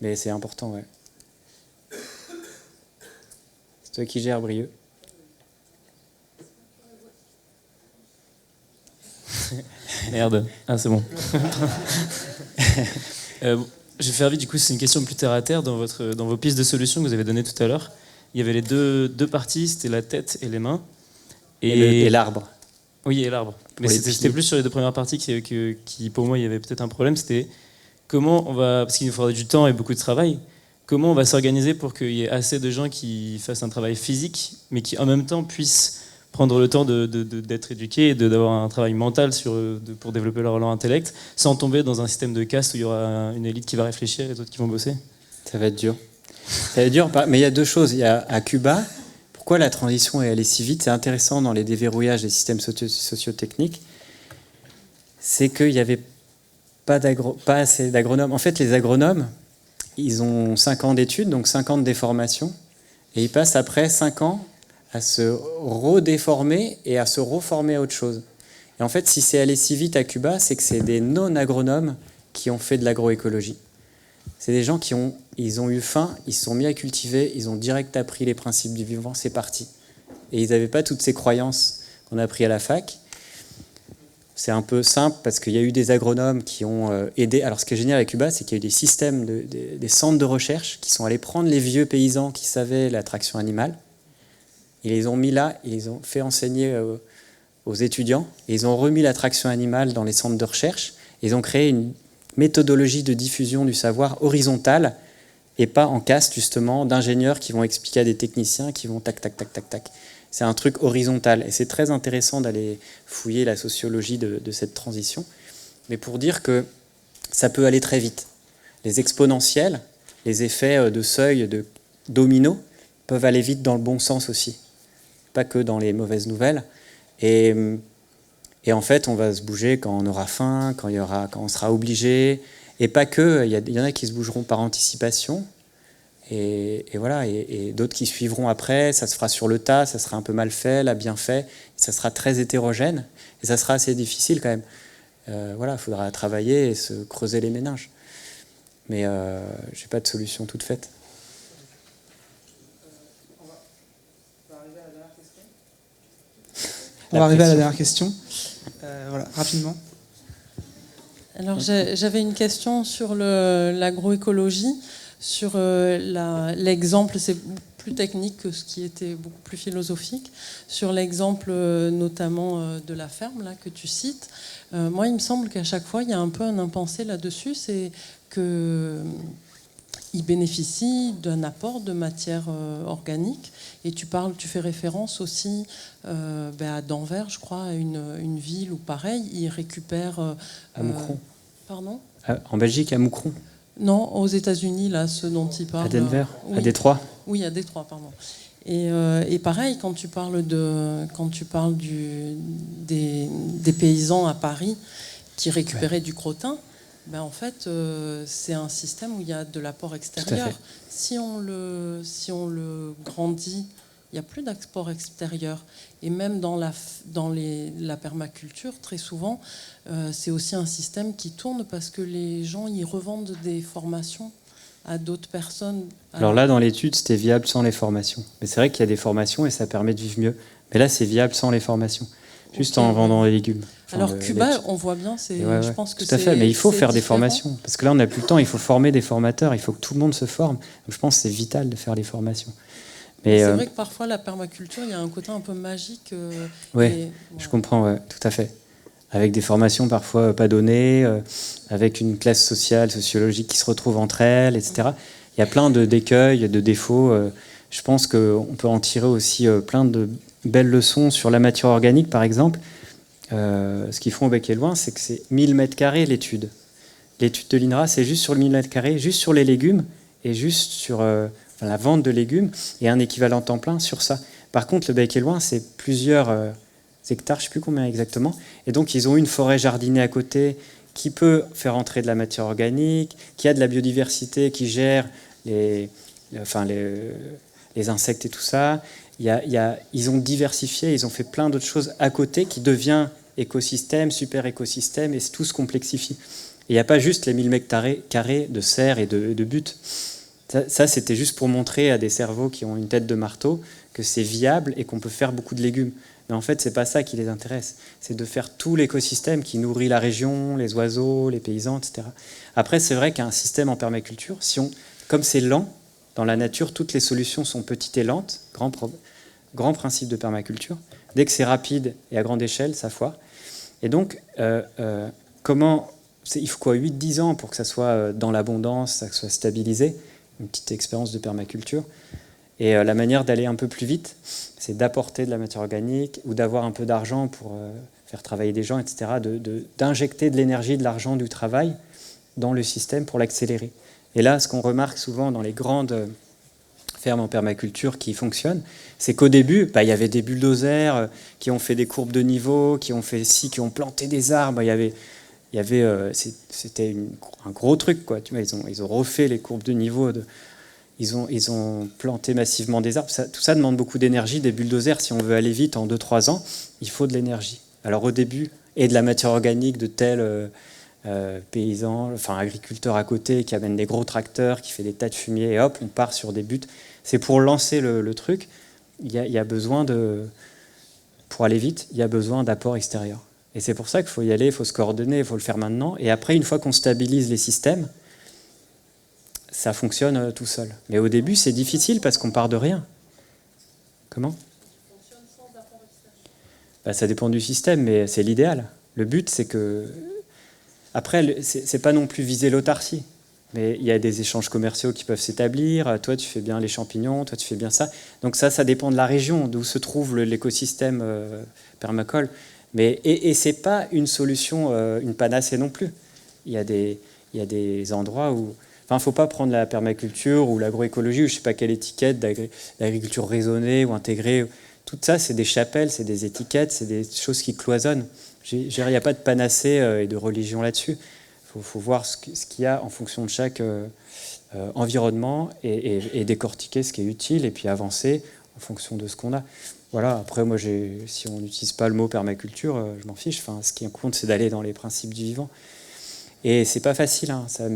Mais c'est important, ouais. C'est toi qui gères, Brieux. Merde. Ah, c'est bon. Je vais faire vite, du coup, c'est une question plus terre à terre dans vos pistes de solutions que vous avez données tout à l'heure. Il y avait les deux parties, c'était la tête et les mains. Et l'arbre. Oui, et l'arbre. Mais c'était plus sur les deux premières parties qui, pour moi, il y avait peut-être un problème. C'était comment on va, parce qu'il nous faudra du temps et beaucoup de travail, comment on va s'organiser pour qu'il y ait assez de gens qui fassent un travail physique, mais qui en même temps puissent prendre le temps d'être éduqués et d'avoir un travail mental pour développer leur intellect, sans tomber dans un système de caste où il y aura une élite qui va réfléchir et d'autres qui vont bosser. Ça va être dur. Ça va être dur, mais il y a deux choses. Il y a à Cuba, pourquoi la transition est allée si vite? C'est intéressant dans les déverrouillages des systèmes socio-techniques. C'est qu'il n'y avait pas assez d'agronomes. En fait, les agronomes, ils ont 5 ans d'études, donc 5 ans de déformation, et ils passent après 5 ans à se redéformer et à se reformer à autre chose. Et en fait, si c'est allé si vite à Cuba, c'est que c'est des non-agronomes qui ont fait de l'agroécologie. C'est des gens ils ont eu faim, ils se sont mis à cultiver, ils ont direct appris les principes du vivant, c'est parti. Et ils n'avaient pas toutes ces croyances qu'on a appris à la fac. C'est un peu simple parce qu'il y a eu des agronomes qui ont aidé. Alors ce qui est génial à Cuba, c'est qu'il y a eu des systèmes, des centres de recherche qui sont allés prendre les vieux paysans qui savaient l'attraction animale. Ils les ont mis là, ils les ont fait enseigner aux étudiants, et ils ont remis l'attraction animale dans les centres de recherche. Ils ont créé une méthodologie de diffusion du savoir horizontale, et pas en caste, justement, d'ingénieurs qui vont expliquer à des techniciens qui vont tac, tac, tac, tac, tac. C'est un truc horizontal, et c'est très intéressant d'aller fouiller la sociologie de cette transition. Mais pour dire que ça peut aller très vite. Les exponentiels, les effets de seuil, de domino, peuvent aller vite dans le bon sens aussi. Pas que dans les mauvaises nouvelles. Et Et en fait, on va se bouger quand on aura faim, quand on sera obligé. Et pas que, il y en a qui se bougeront par anticipation. Et voilà, et d'autres qui suivront après. Ça se fera sur le tas, ça sera un peu mal fait, là bien fait. Ça sera très hétérogène. Et ça sera assez difficile quand même. Voilà, il faudra travailler et se creuser les méninges. Mais je n'ai pas de solution toute faite. On va arriver à la dernière question. Voilà, rapidement. Alors j'avais une question sur l'agroécologie, sur l'exemple, c'est plus technique que ce qui était beaucoup plus philosophique, sur l'exemple notamment de la ferme là, que tu cites. Moi, il me semble qu'à chaque fois, il y a un peu un impensé là-dessus, c'est qu'il bénéficie d'un apport de matière organique. Et tu fais référence aussi à Denver, je crois, à une ville où pareil, ils récupèrent... à Moucron. Pardon ? En Belgique, à Moucron. Non, aux États-Unis, là, ce dont il parle. À Denver, oui. À Détroit. Oui, à Détroit, pardon. Et pareil, quand tu parles des paysans à Paris qui récupéraient du crottin, ben en fait, c'est un système où il y a de l'apport extérieur. Si on le grandit, il n'y a plus d'apport extérieur. Et même dans la permaculture, très souvent, c'est aussi un système qui tourne parce que les gens y revendent des formations à d'autres personnes. Alors là, dans l'étude, c'était viable sans les formations. Mais c'est vrai qu'il y a des formations et ça permet de vivre mieux. Mais là, c'est viable sans les formations. Juste en vendant les légumes. Alors Cuba, on voit bien, je pense que tout à fait, mais il faut faire des formations. Parce que là, on n'a plus le temps, il faut former des formateurs, il faut que tout le monde se forme. Donc je pense que c'est vital de faire des formations. Mais c'est vrai que parfois, la permaculture, il y a un côté un peu magique. Oui, je comprends, ouais, tout à fait. Avec des formations parfois pas données, avec une classe sociale, sociologique qui se retrouve entre elles, etc. Il y a plein d'écueils, de défauts. Je pense qu'on peut en tirer aussi plein de belles leçons sur la matière organique, par exemple. Ce qu'ils font au Bec et Loin, c'est que c'est 1000 m² l'étude. L'étude de l'INRA, c'est juste sur le 1000 m², juste sur les légumes et juste sur la vente de légumes et un équivalent temps plein sur ça. Par contre, le Bec et Loin, c'est plusieurs hectares, je ne sais plus combien exactement. Et donc, ils ont une forêt jardinée à côté qui peut faire entrer de la matière organique, qui a de la biodiversité, qui gère les insectes et tout ça. Ils ont diversifié, ils ont fait plein d'autres choses à côté qui devient écosystème, super écosystème, et tout se complexifie. Et il n'y a pas juste les 1000 m² de serre et de butte. Ça, c'était juste pour montrer à des cerveaux qui ont une tête de marteau que c'est viable et qu'on peut faire beaucoup de légumes. Mais en fait, c'est pas ça qui les intéresse. C'est de faire tout l'écosystème qui nourrit la région, les oiseaux, les paysans, etc. Après, c'est vrai qu'un système en permaculture, comme c'est lent, dans la nature, toutes les solutions sont petites et lentes, grand principe de permaculture. Dès que c'est rapide et à grande échelle, ça foire. Et donc, il faut quoi, 8-10 ans pour que ça soit dans l'abondance, ça soit stabilisé, une petite expérience de permaculture. Et la manière d'aller un peu plus vite, c'est d'apporter de la matière organique ou d'avoir un peu d'argent pour faire travailler des gens, etc., d'injecter de l'énergie, de l'argent, du travail dans le système pour l'accélérer. Et là, ce qu'on remarque souvent dans les grandes fermes en permaculture qui fonctionnent, c'est qu'au début, il y avait des bulldozers qui ont fait des courbes de niveau, qui ont planté des arbres. C'était un gros truc, quoi. Tu vois, ils ont refait les courbes de niveau. Ils ont planté massivement des arbres. Tout ça demande beaucoup d'énergie. Des bulldozers, si on veut aller vite en 2-3 ans, il faut de l'énergie. Alors au début, et de la matière organique de tels paysans, agriculteurs à côté qui amènent des gros tracteurs, qui fait des tas de fumier, et hop, on part sur des buts. C'est pour lancer le truc. Il y a besoin pour aller vite, il y a besoin d'apports extérieurs. Et c'est pour ça qu'il faut y aller, il faut se coordonner, il faut le faire maintenant. Et après, une fois qu'on stabilise les systèmes, ça fonctionne tout seul. Mais au début, c'est difficile parce qu'on part de rien. Comment ? Ça dépend du système, mais c'est l'idéal. Le but, c'est que... Après, c'est pas non plus viser l'autarcie. Mais il y a des échanges commerciaux qui peuvent s'établir. Toi, tu fais bien les champignons, toi, tu fais bien ça. Donc ça dépend de la région, d'où se trouve l'écosystème permacole. Et c'est pas une solution, une panacée non plus. Il y a des endroits où... il ne faut pas prendre la permaculture ou l'agroécologie, ou je ne sais pas quelle étiquette d'agriculture raisonnée ou intégrée. Tout ça, c'est des chapelles, c'est des étiquettes, c'est des choses qui cloisonnent. Il n'y a pas de panacée et de religion là-dessus. Il faut voir ce qu'il y a en fonction de chaque environnement et décortiquer ce qui est utile et puis avancer en fonction de ce qu'on a. Voilà, après, moi, si on n'utilise pas le mot permaculture, je m'en fiche. Enfin, ce qui compte, c'est d'aller dans les principes du vivant. Et c'est pas facile, hein. Ça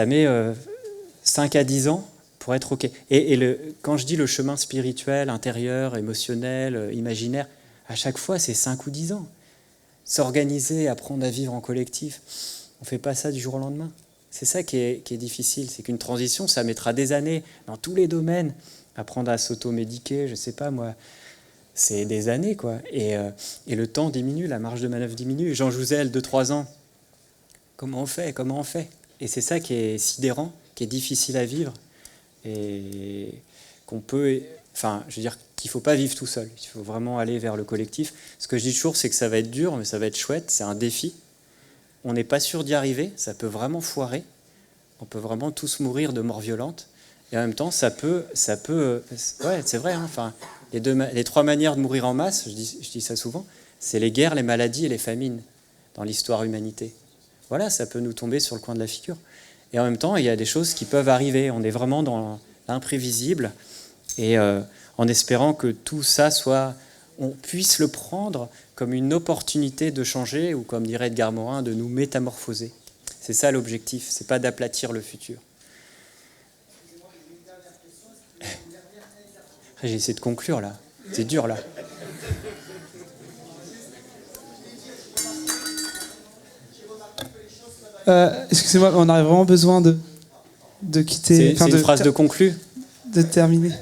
met 5 à 10 ans pour être OK. Quand je dis le chemin spirituel, intérieur, émotionnel, imaginaire, à chaque fois, c'est 5 ou 10 ans. S'organiser, apprendre à vivre en collectif, on ne fait pas ça du jour au lendemain. C'est ça qui est difficile, c'est qu'une transition, ça mettra des années dans tous les domaines. Apprendre à s'automédiquer, je ne sais pas moi, c'est des années, quoi. Et le temps diminue, la marge de manœuvre diminue. Jean Jouzel, 2-3 ans, comment on fait? Et c'est ça qui est sidérant, qui est difficile à vivre, et qu'on peut... Enfin, je veux dire qu'il ne faut pas vivre tout seul, il faut vraiment aller vers le collectif. Ce que je dis toujours, c'est que ça va être dur, mais ça va être chouette, c'est un défi. On n'est pas sûr d'y arriver, ça peut vraiment foirer, on peut vraiment tous mourir de mort violente, et en même temps, ça peut ouais, c'est vrai, hein, enfin, les 3 manières de mourir en masse, je dis ça souvent, c'est les guerres, les maladies et les famines dans l'histoire humanité. Voilà, ça peut nous tomber sur le coin de la figure. Et en même temps, il y a des choses qui peuvent arriver, on est vraiment dans l'imprévisible, et en espérant que tout ça on puisse le prendre comme une opportunité de changer, ou comme dirait Edgar Morin, de nous métamorphoser. C'est ça l'objectif, c'est pas d'aplatir le futur. J'ai essayé de conclure là, c'est dur là. Excusez-moi, on a vraiment besoin de quitter. C'est une phrase de conclu. De terminer.